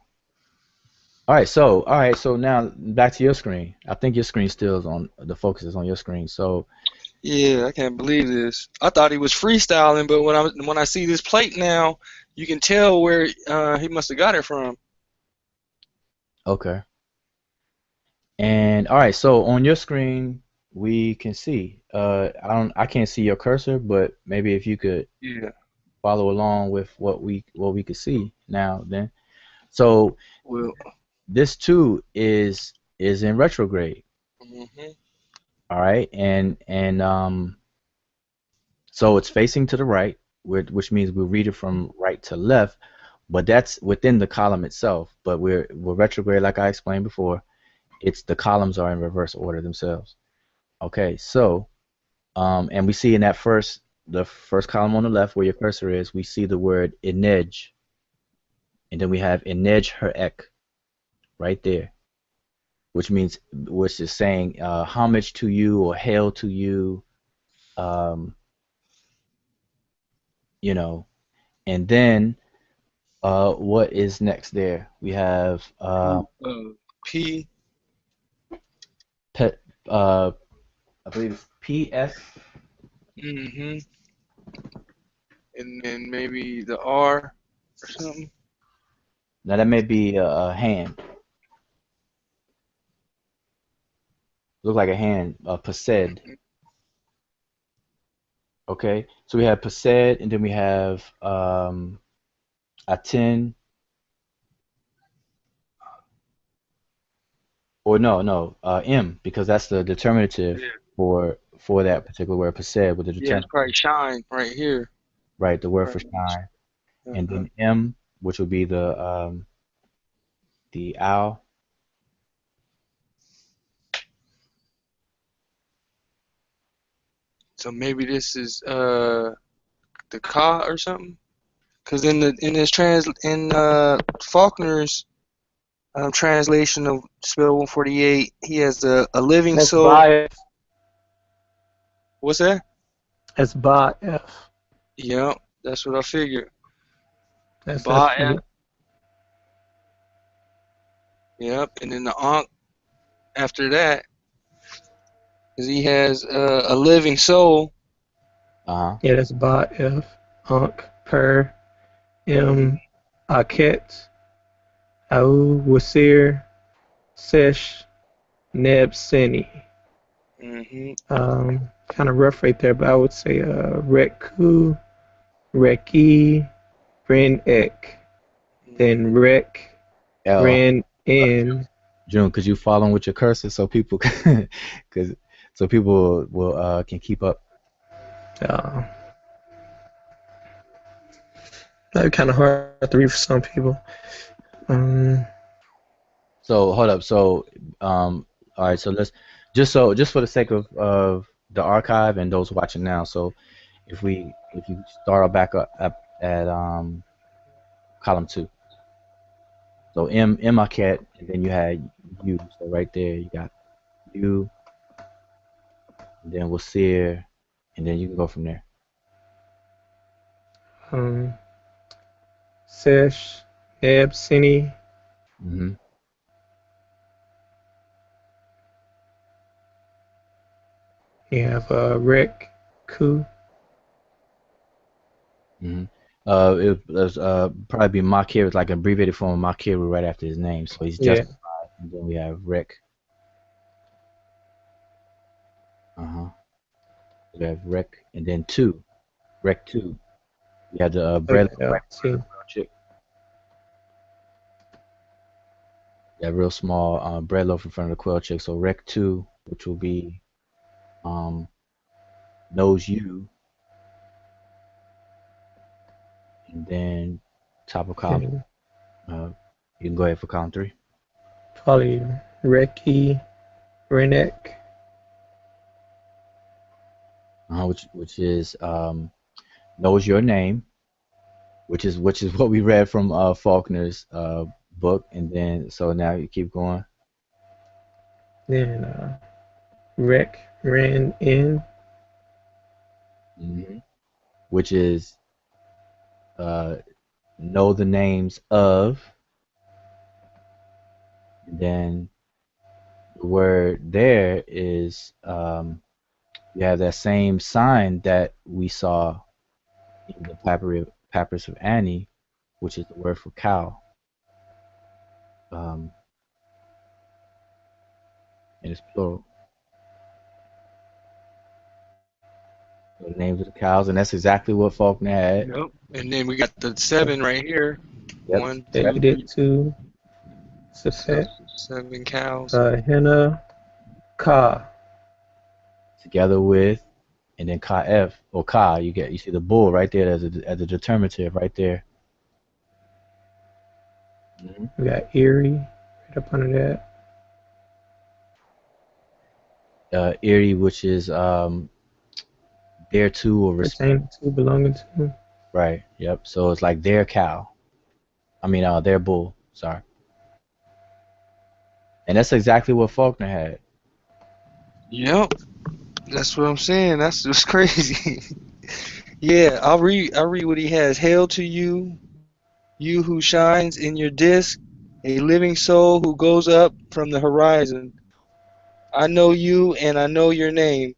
[SPEAKER 1] all right. So now back to your screen. I think your screen still is on. The focus is on your screen. So
[SPEAKER 4] Yeah, I can't believe this. I thought he was freestyling, but when I see this plate now, you can tell where he must have got it from.
[SPEAKER 1] okay. And all right. So on your screen, we can see. I can't see your cursor, but maybe if you could
[SPEAKER 4] Yeah.
[SPEAKER 1] follow along with what we could see now. Then so
[SPEAKER 4] Well.
[SPEAKER 1] this too is in retrograde.
[SPEAKER 4] Mhm.
[SPEAKER 1] All right. And so it's facing to the right, which means we'll read it from right to left, but that's within the column itself. But we're retrograde, like I explained before. It's the columns are in reverse order themselves. Okay, so and we see in the first column on the left where your cursor is, we see the word inej, and then we have inD-Hr.k right there, which is saying homage to you or hail to you, um, you know, and then what is next there? We have
[SPEAKER 4] P.
[SPEAKER 1] pet, uh, I believe it's PS.
[SPEAKER 4] Mhm. And then maybe the R or something.
[SPEAKER 1] Now that may be a hand. Look like a hand. Pesed.
[SPEAKER 4] Mhm.
[SPEAKER 1] Okay, so we have Pesed, and then we have Atin, or no, M, because that's the determinative
[SPEAKER 4] Yeah.
[SPEAKER 1] for that particular word, Pesed, with the
[SPEAKER 4] Yeah, it's
[SPEAKER 1] determinative,
[SPEAKER 4] probably shine right here.
[SPEAKER 1] right? The word for
[SPEAKER 4] Probably.
[SPEAKER 1] shine, and
[SPEAKER 4] Uh-huh.
[SPEAKER 1] then M, which would be the owl.
[SPEAKER 4] So maybe this is the Ka or something. Cause in his in Faulkner's translation of spell 148, he has a living
[SPEAKER 6] That's
[SPEAKER 4] soul.
[SPEAKER 6] by
[SPEAKER 4] What's that?
[SPEAKER 6] that's by F.
[SPEAKER 4] Yeah, that's what I figured.
[SPEAKER 6] That's
[SPEAKER 4] Ba.
[SPEAKER 6] F.
[SPEAKER 4] Yep, and then the Ankh after that, cause he has a living soul.
[SPEAKER 1] Uh-huh.
[SPEAKER 6] Yeah, that's by F. Unk per
[SPEAKER 4] Mhm.
[SPEAKER 6] M Aket Au wsir Sesh Neb
[SPEAKER 4] Mhm.
[SPEAKER 6] Kind of rough right there, but I would say Reku, Reki, Ren Ek, then Rek,
[SPEAKER 1] L.
[SPEAKER 6] Ren N.
[SPEAKER 1] June, could you follow with your cursor so people cause so people will can keep up?
[SPEAKER 6] Uh, that'd be kind of hard to read for some people. Um,
[SPEAKER 1] So hold up. So all right, so let's just for the sake of the archive and those watching now. So if you start back up at column 2. So mAat, and then you had U. So right there you got U, and then wsir, and then you can go from there.
[SPEAKER 6] um, Sesh Neb
[SPEAKER 1] Hmm.
[SPEAKER 6] You have Rek Ku.
[SPEAKER 1] Hmm. It was probably be Makir, it's like an abbreviated form of Makiru right after his name. So he's
[SPEAKER 6] Yeah.
[SPEAKER 1] justified, and then we have Rick. Uh-huh. We have rec and then two, rec two. We have the
[SPEAKER 6] Oh
[SPEAKER 1] bread
[SPEAKER 6] yeah,
[SPEAKER 1] loaf
[SPEAKER 6] yeah,
[SPEAKER 1] right in front of
[SPEAKER 6] see.
[SPEAKER 1] the quail chick. That real small bread loaf in front of the quail chick. So rec two, which will be um, knows you, and then top of column.
[SPEAKER 6] And
[SPEAKER 1] You can go ahead for column three.
[SPEAKER 6] probably Reki, Renek.
[SPEAKER 1] Which is knows your name, which is what we read from Faulkner's book, and then so now you keep going.
[SPEAKER 6] Then Rek, Ran, In.
[SPEAKER 1] hmm Which is uh, know the names of, and then the word there is you have that same sign that we saw in the Papyrus of Ani, which is the word for cow, um, and it's plural. So the names of the cows, and that's exactly what Faulkner had.
[SPEAKER 4] Yep. And then we got the 7 right here.
[SPEAKER 1] Yep.
[SPEAKER 4] One,
[SPEAKER 6] That
[SPEAKER 4] two,
[SPEAKER 6] you
[SPEAKER 4] three,
[SPEAKER 6] did too.
[SPEAKER 4] seven,
[SPEAKER 6] Sepet.
[SPEAKER 4] 7 cows.
[SPEAKER 6] Henna, Ka.
[SPEAKER 1] Together with, and then kf or ka, you see the bull right there as a determinative right there. hmm
[SPEAKER 6] We got Erie right up under that.
[SPEAKER 1] Erie, which is their to or
[SPEAKER 6] Pertaining to, belonging to.
[SPEAKER 1] right. Yep. So it's like their cow. I mean, their bull. Sorry. And that's exactly what Faulkner had.
[SPEAKER 4] Yep. That's what I'm saying. That's just crazy. Yeah, I'll read what he has. Hail to you, you who shines in your disk, a living soul who goes up from the horizon. I know you and I know your name.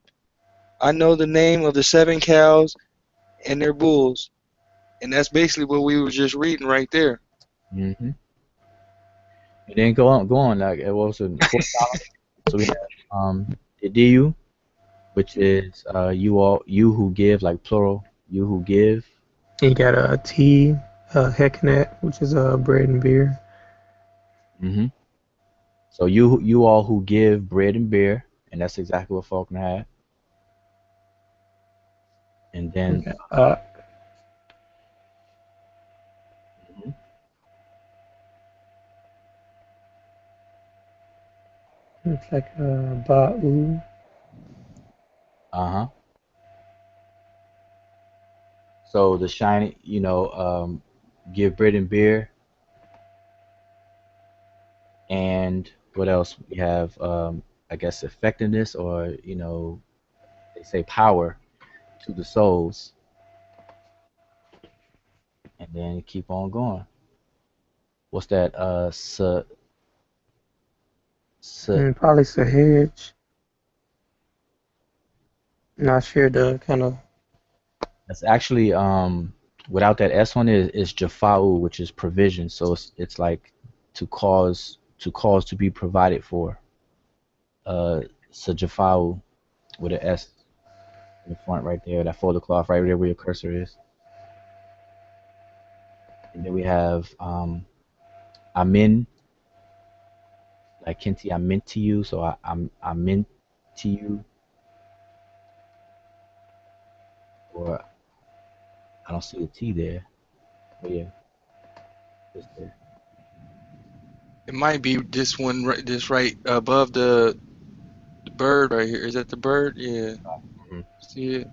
[SPEAKER 4] I know the name of the 7 cows and their bulls. And that's basically what we were just reading right there.
[SPEAKER 1] hmm And then go on. Like it was in the fourth column. So we have didiyw, which is you who give, like plural, you who give.
[SPEAKER 6] And you got a tea, Heknet, which is bread and beer.
[SPEAKER 1] hmm So you all who give bread and beer, and that's exactly what Faulkner had. And
[SPEAKER 6] We
[SPEAKER 1] then
[SPEAKER 6] got
[SPEAKER 1] mhm,
[SPEAKER 6] looks like Ba'u.
[SPEAKER 1] uh-huh. So the shiny, give bread and beer, and what else? We have I guess effectiveness, or they say power to the souls, and then keep on going. What's that?
[SPEAKER 6] And probably Sahaj. Not sure the kind of.
[SPEAKER 1] that's actually without that S on it is Jafa'u, which is provision. So it's like to cause to be provided for. So Jafa'u with an S in the front right there, that folder cloth right there where your cursor is. And then we have Amin, like Kenti, I'm meant to you. So I'm meant to you, or I don't see a T there, but yeah, it's there.
[SPEAKER 4] It might be this one, this right above the bird right here. Is that the bird? Yeah.
[SPEAKER 1] Mhm.
[SPEAKER 4] See it?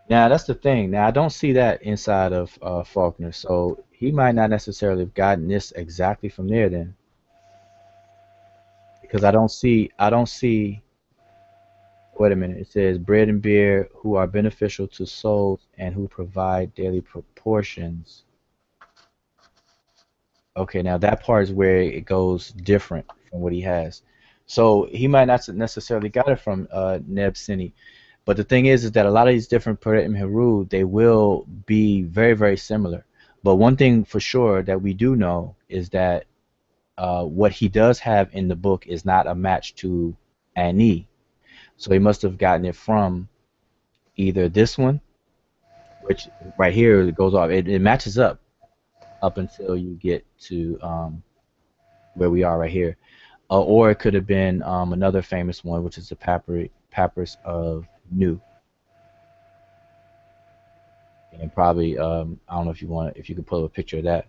[SPEAKER 1] Now that's the thing. Now I don't see that inside of Faulkner, so he might not necessarily have gotten this exactly from there then, because I don't see. Wait a minute. It says bread and beer who are beneficial to souls and who provide daily proportions. Okay, now that part is where it goes different from what he has. So he might not necessarily got it from Neb Sini. But the thing is that a lot of these different Purim Heru, they will be very, very similar. But one thing for sure that we do know is that what he does have in the book is not a match to Ani. So he must have gotten it from either this one, which right here it goes off. It matches up until you get to where we are right here. Or it could have been another famous one, which is the Papyrus of Nu. And probably I don't know if you could pull up a picture of that.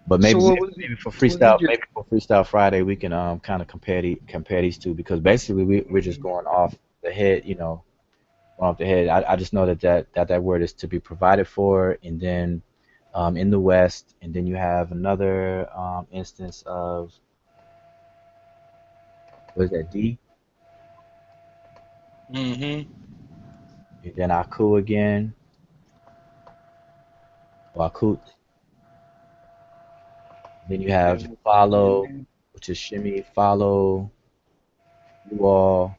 [SPEAKER 1] But
[SPEAKER 4] So
[SPEAKER 1] maybe
[SPEAKER 4] what was
[SPEAKER 1] maybe for
[SPEAKER 4] was he
[SPEAKER 1] freestyle
[SPEAKER 4] just?
[SPEAKER 1] maybe for Freestyle Friday we can kind of compare these two, because basically we're just going off the head, going off the head. I just know that word is to be provided for, and then in the West, and then you have another instance of, what is that, D,
[SPEAKER 4] Mm-hmm.
[SPEAKER 1] and then Aku again, or Akut. Then you have
[SPEAKER 4] And
[SPEAKER 1] follow, which is shimmy, follow you all,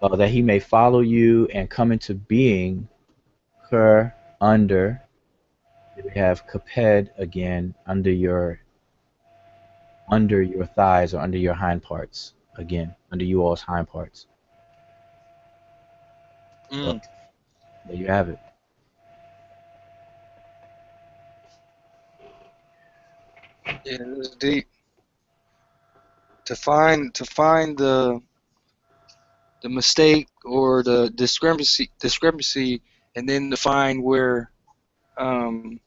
[SPEAKER 1] that he may follow you and come into being her under. Then we have kaped again, under your thighs or under your hind parts, again under you all's hind parts. So
[SPEAKER 4] mm,
[SPEAKER 1] there you have it.
[SPEAKER 4] yeah, it was deep to find the mistake or the discrepancy, and then to find where um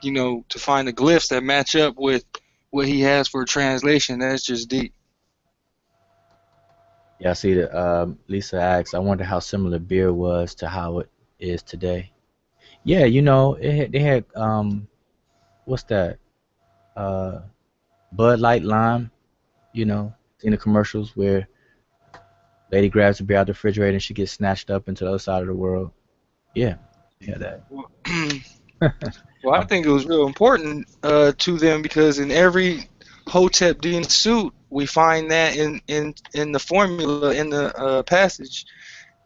[SPEAKER 4] to find the glyphs that match up with what he has for translation. That's just deep.
[SPEAKER 1] Yeah, I see that. Lisa asks, I wonder how similar beer was to how it is today. Yeah, they had what's that? Uh, Bud Light Lime. In the commercials where lady grabs the beer out the refrigerator and she gets snatched up into the other side of the world. Yeah, yeah, that.
[SPEAKER 4] Well, I think it was real important to them, because in every Hotep Din suit we find that in the formula in the passage.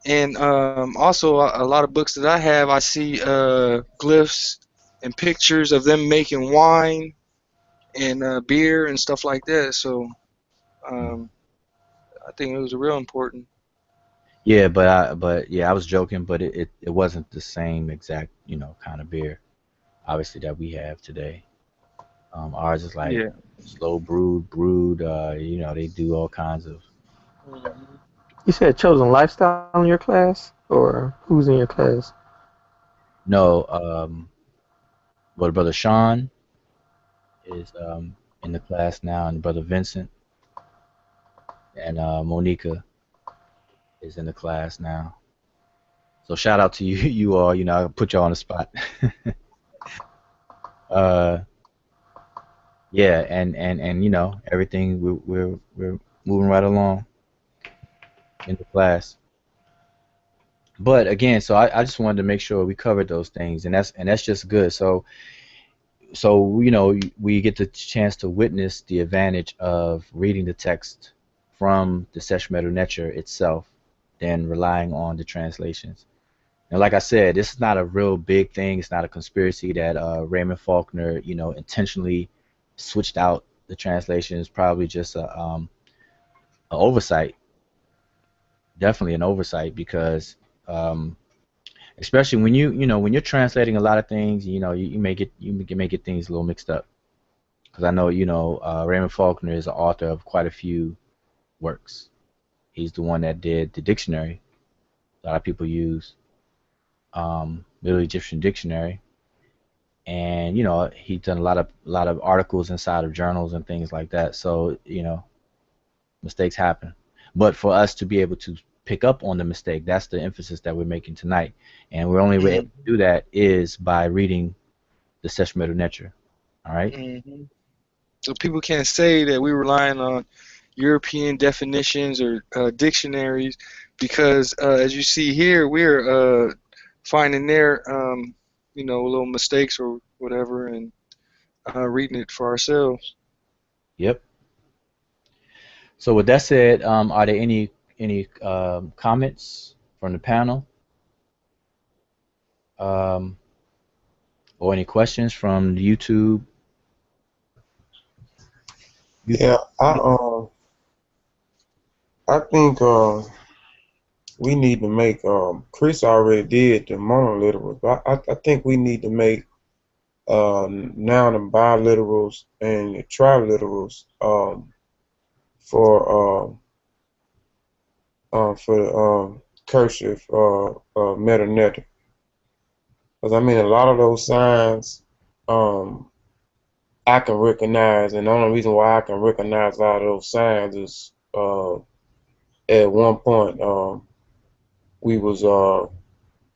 [SPEAKER 4] And also, a lot of books that I have, I see glyphs and pictures of them making wine and beer and stuff like that. So um, I think it was real important.
[SPEAKER 1] Yeah, but yeah, I was joking, but it wasn't the same exact, kind of beer, obviously, that we have today. Ours is like
[SPEAKER 4] Yeah.
[SPEAKER 1] slow brewed. They do all kinds of.
[SPEAKER 4] Mhm.
[SPEAKER 6] You said chosen lifestyle in your class, or who's in your class?
[SPEAKER 1] No, but brother Sean is in the class now, and brother Vincent and Monica is in the class now. So shout out to you, you all. I put y'all on the spot. uh, yeah, and everything we're moving right along in the class. But again, so I just wanted to make sure we covered those things, and that's just good. So we get the chance to witness the advantage of reading the text from the Sesh Medew Netcher itself, than relying on the translations. And like I said, this is not a real big thing. It's not a conspiracy that Raymond Faulkner, intentionally switched out the translations. Probably just a oversight. Definitely an oversight, because um, especially when you're translating a lot of things, you may get things a little mixed up. Because I know Raymond Faulkner is the author of quite a few works. He's the one that did the dictionary a lot of people use, Middle Egyptian dictionary, and he's done a lot of articles inside of journals and things like that. So mistakes happen, but for us to be able to pick up on the mistake, that's the emphasis that we're making tonight, and we're only able
[SPEAKER 4] Mhm.
[SPEAKER 1] to do that is by reading the Sesh Medew Netcher. All right.
[SPEAKER 4] Mhm. So people can't say that we're relying on European definitions or dictionaries, because as you see here, we're finding their little mistakes or whatever, and reading it for ourselves.
[SPEAKER 1] Yep. So with that said, are there any comments from the panel, um, or any questions from YouTube?
[SPEAKER 2] Yeah, I think we need to make Chris already did the monoliterals, but I think we need to make noun and biliterals and triliterals for the cursive meta network. Because I mean, a lot of those signs um, I can recognize, and the only reason why I can recognize a lot of those signs is at one point we was or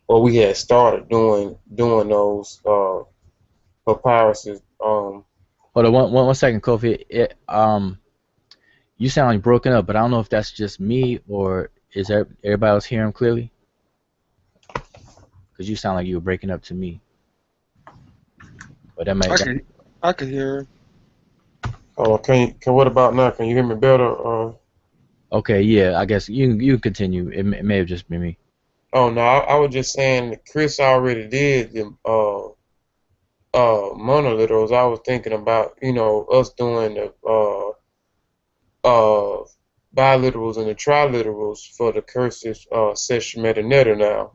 [SPEAKER 2] we had started doing those papyruses.
[SPEAKER 1] Hold on, one second, Kofi. You sound like broken up, but I don't know if that's just me or is everybody else hearing clearly? Because you sound like you were breaking up to me. But that might.
[SPEAKER 4] I could hear her.
[SPEAKER 2] What about now? Can you hear me better?
[SPEAKER 1] Okay, yeah. I guess you continue. It may have just been me.
[SPEAKER 2] Oh no, I was just saying that Chris already did the monolithos. I was thinking about us doing the uh biliterals and the triliterals for the cursive Sesh Medew Netcher now.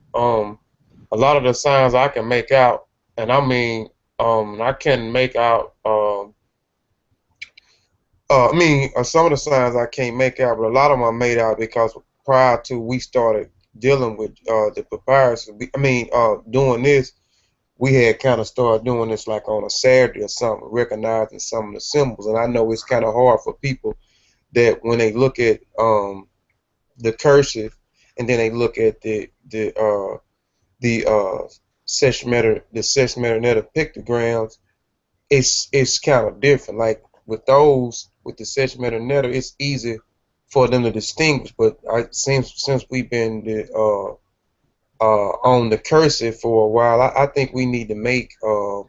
[SPEAKER 2] A lot of the signs I can make out, and I mean I can make out some of the signs I can't make out, but a lot of them I made out because prior to we started dealing with the papyrus, doing this, we had kind of started doing this like on a Saturday or something, recognizing some of the symbols. And I know it's kind of hard for people that when they look at the cursive and then they look at the Sesh Medew Netcher pictograms, it's kind of different. Like with the Sesh Medew Netcher, it's easy for them to distinguish. But since we've been on the cursive for a while, I think we need to make the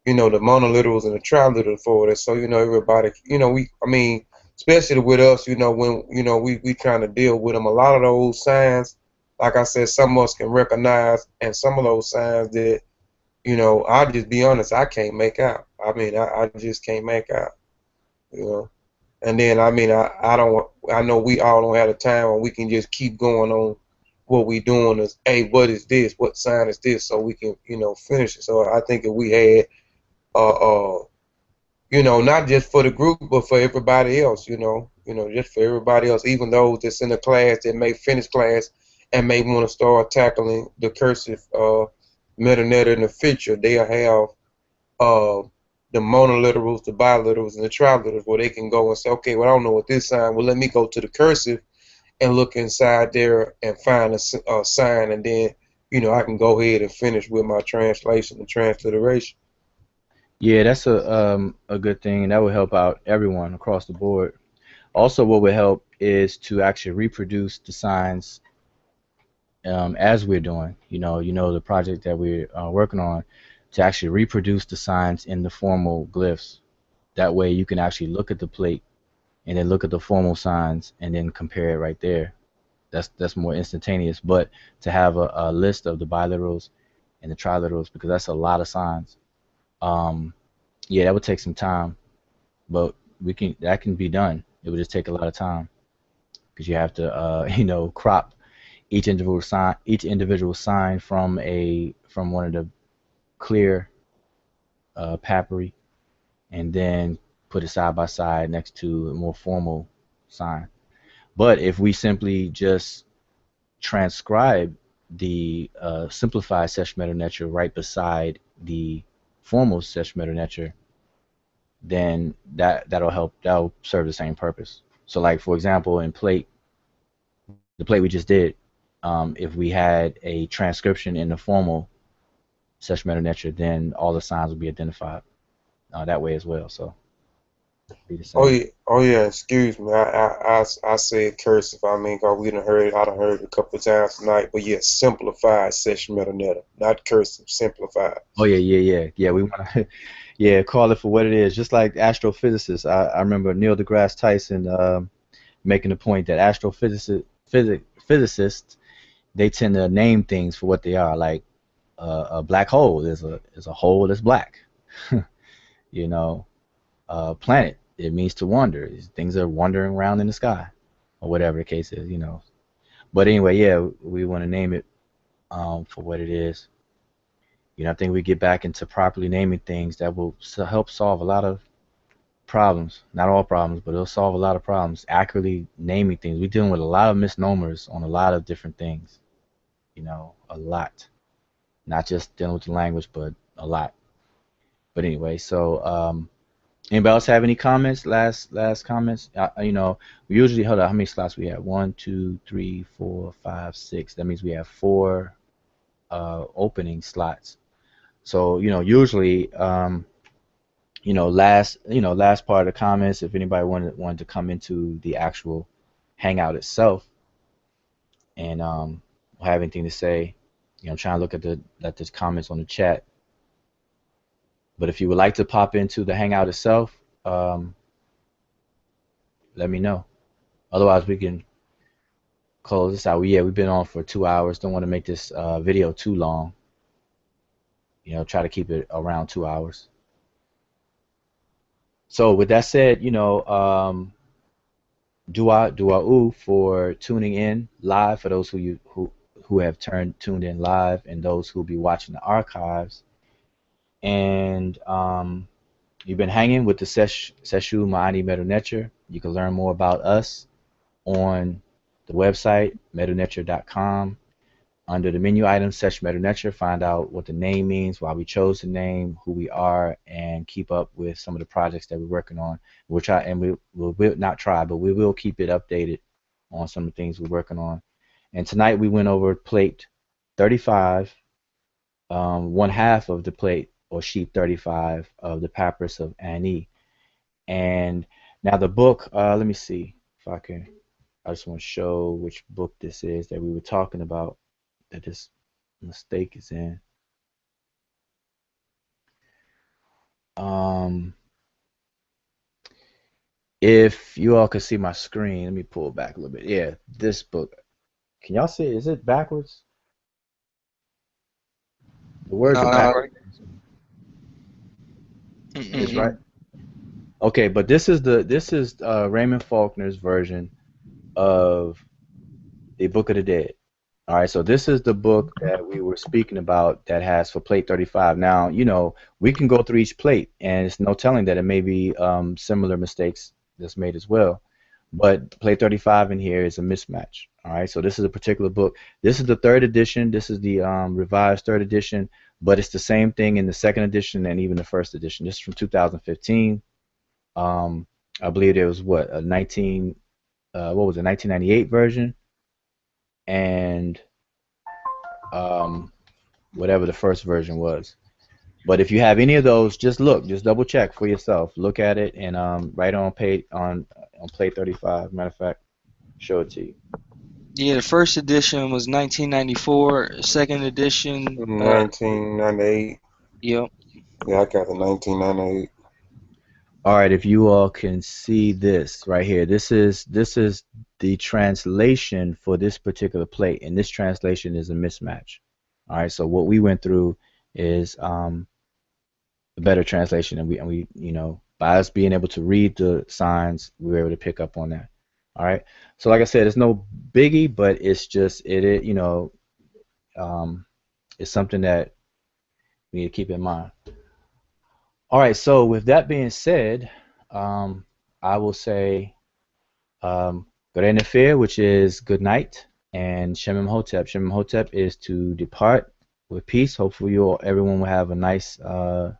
[SPEAKER 2] monoliterals and the triliterals for it. So everybody, especially with us, when we trying to deal with them. A lot of those signs, like I said, some of us can recognize, and some of those signs that I'll just be honest, I can't make out. I mean, I just can't make out. You know. And then I don't. I know we all don't have the time when we can just keep going on what we doing is, hey, what is this? What sign is this? So we can finish it. So I think if we had not just for the group, but for everybody else, just for everybody else, even those that's in the class that may finish class and may want to start tackling the cursive meta netcher in the future, they'll have the monoliterals, the biliterals, and the triliterals where they can go and say, okay, well, I don't know what this sign, well, let me go to the cursive and look inside there and find a sign, and then, I can go ahead and finish with my translation and transliteration.
[SPEAKER 1] Yeah, that's a good thing, and that would help out everyone across the board. Also, what would help is to actually reproduce the signs as we're doing. The project that we're working on, to actually reproduce the signs in the formal glyphs. That way, you can actually look at the plate and then look at the formal signs and then compare it right there. That's more instantaneous. But to have a list of the biliterals and the triliterals, because that's a lot of signs. Yeah, that would take some time, but that can be done. It would just take a lot of time because you have to crop each individual sign from one of the clear papyri, and then put it side by side next to a more formal sign. But if we simply just transcribe the simplified Sesh Medew Netcher right beside the formal Sesh Medew Netcher, then that'll help. That'll serve the same purpose. So, like for example, in the plate we just did, if we had a transcription in the formal Sesh Medew Netcher, then all the signs will be identified that way as well. So be the
[SPEAKER 2] Oh
[SPEAKER 1] same.
[SPEAKER 2] yeah, oh yeah. Excuse me. I said cursive. I mean, 'cause I done heard it a couple of times tonight. But yeah, simplified Session Medew Netcher, not cursive. Simplified.
[SPEAKER 1] Oh yeah. We want to, yeah, call it for what it is. Just like astrophysicists, I remember Neil deGrasse Tyson making the point that physicists, they tend to name things for what they are. Like a black hole is a hole that's black. you know, planet it means to wander. Things are wandering around in the sky, or whatever the case is, But anyway, yeah, we want to name it for what it is. I think we get back into properly naming things that will help solve a lot of problems. Not all problems, but it'll solve a lot of problems. Accurately naming things. We're dealing with a lot of misnomers on a lot of different things. A lot. Not just dealing with the language, but a lot. But anyway, so anybody else have any comments? Last comments? We usually, hold on, how many slots we have? 1, 2, 3, 4, 5, 6. That means we have 4 opening slots. So usually last part of the comments, if anybody wanted to come into the actual hangout itself and have anything to say, I'm trying to look at the comments on the chat. But if you would like to pop into the hangout itself, let me know. Otherwise, we can close this out. We've been on for 2 hours. Don't want to make this video too long. Try to keep it around 2 hours. So with that said, dua for tuning in live, for those who have tuned in live, and those who will be watching the archives. And you've been hanging with the Seshew mdw-nTr Netcher. You can learn more about us on the website mdw-nTr.com. Under the menu item, Sesh Medew Netcher, find out what the name means, why we chose the name, who we are, and keep up with some of the projects that we're working on. We'll try, and we will not try, but we will keep it updated on some of the things we're working on. And tonight we went over plate 35, one half of the plate or sheet 35 of the Papyrus of Ani. And now the book, let me see if I can, I just want to show which book this is that we were talking about, that this mistake is in. If you all could see my screen, let me pull it back a little bit. Yeah, this book. Can y'all see it? Is it backwards? The words
[SPEAKER 4] No,
[SPEAKER 1] are
[SPEAKER 4] not
[SPEAKER 1] backwards.
[SPEAKER 4] right.
[SPEAKER 1] It's right. Okay, but this is Raymond Faulkner's version of the Book of the Dead. All right, so this is the book that we were speaking about that has for plate 35. Now, we can go through each plate, and it's no telling that it may be similar mistakes that's made as well. But plate 35 in here is a mismatch. All right, so this is a particular book. This is the 3rd edition. This is the revised 3rd edition, but it's the same thing in the 2nd edition and even the 1st edition. This is from 2015. I believe there was what a 1998 version, and whatever the first version was. But if you have any of those, just double check for yourself. Look at it, and right on plate 35. Matter of fact, show it to you.
[SPEAKER 4] Yeah, the first edition was 1994. Second edition,
[SPEAKER 2] 1998.
[SPEAKER 4] Yep.
[SPEAKER 2] Yeah, I got the 1998.
[SPEAKER 1] All right, if you all can see this right here, this is the translation for this particular plate, and this translation is a mismatch. All right, so what we went through is a better translation, and we by us being able to read the signs, we were able to pick up on that. All right, so like I said, it's no biggie, but it's just it's something that we need to keep in mind. All right, so with that being said, I will say Gorenefir, which is good night, and Shemem Hotep. Shemem Hotep is to depart with peace. Hopefully everyone will have a nice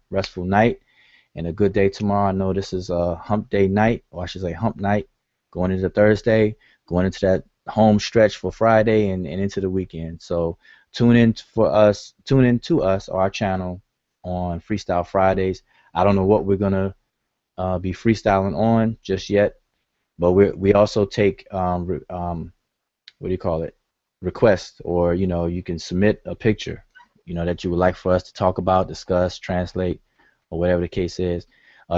[SPEAKER 1] restful night and a good day tomorrow. I know this is a hump day night, or I should say hump night, going into Thursday, going into that home stretch for Friday and into the weekend. So tune in to us or our channel on Freestyle Fridays. I don't know what we're gonna be freestyling on just yet, but we also take what do you call it, requests, or you can submit a picture that you would like for us to talk about, discuss, translate, or whatever the case is.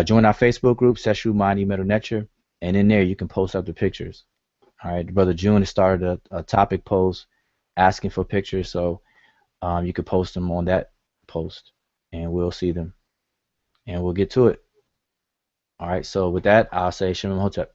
[SPEAKER 1] Join our Facebook group, Seshew mdw-nTr Netcher, and in there you can post up the pictures. All right, Brother June has started a topic post asking for pictures, so you could post them on that post, and we'll see them, and we'll get to it. All right. So with that, I'll say Shalom Hotep.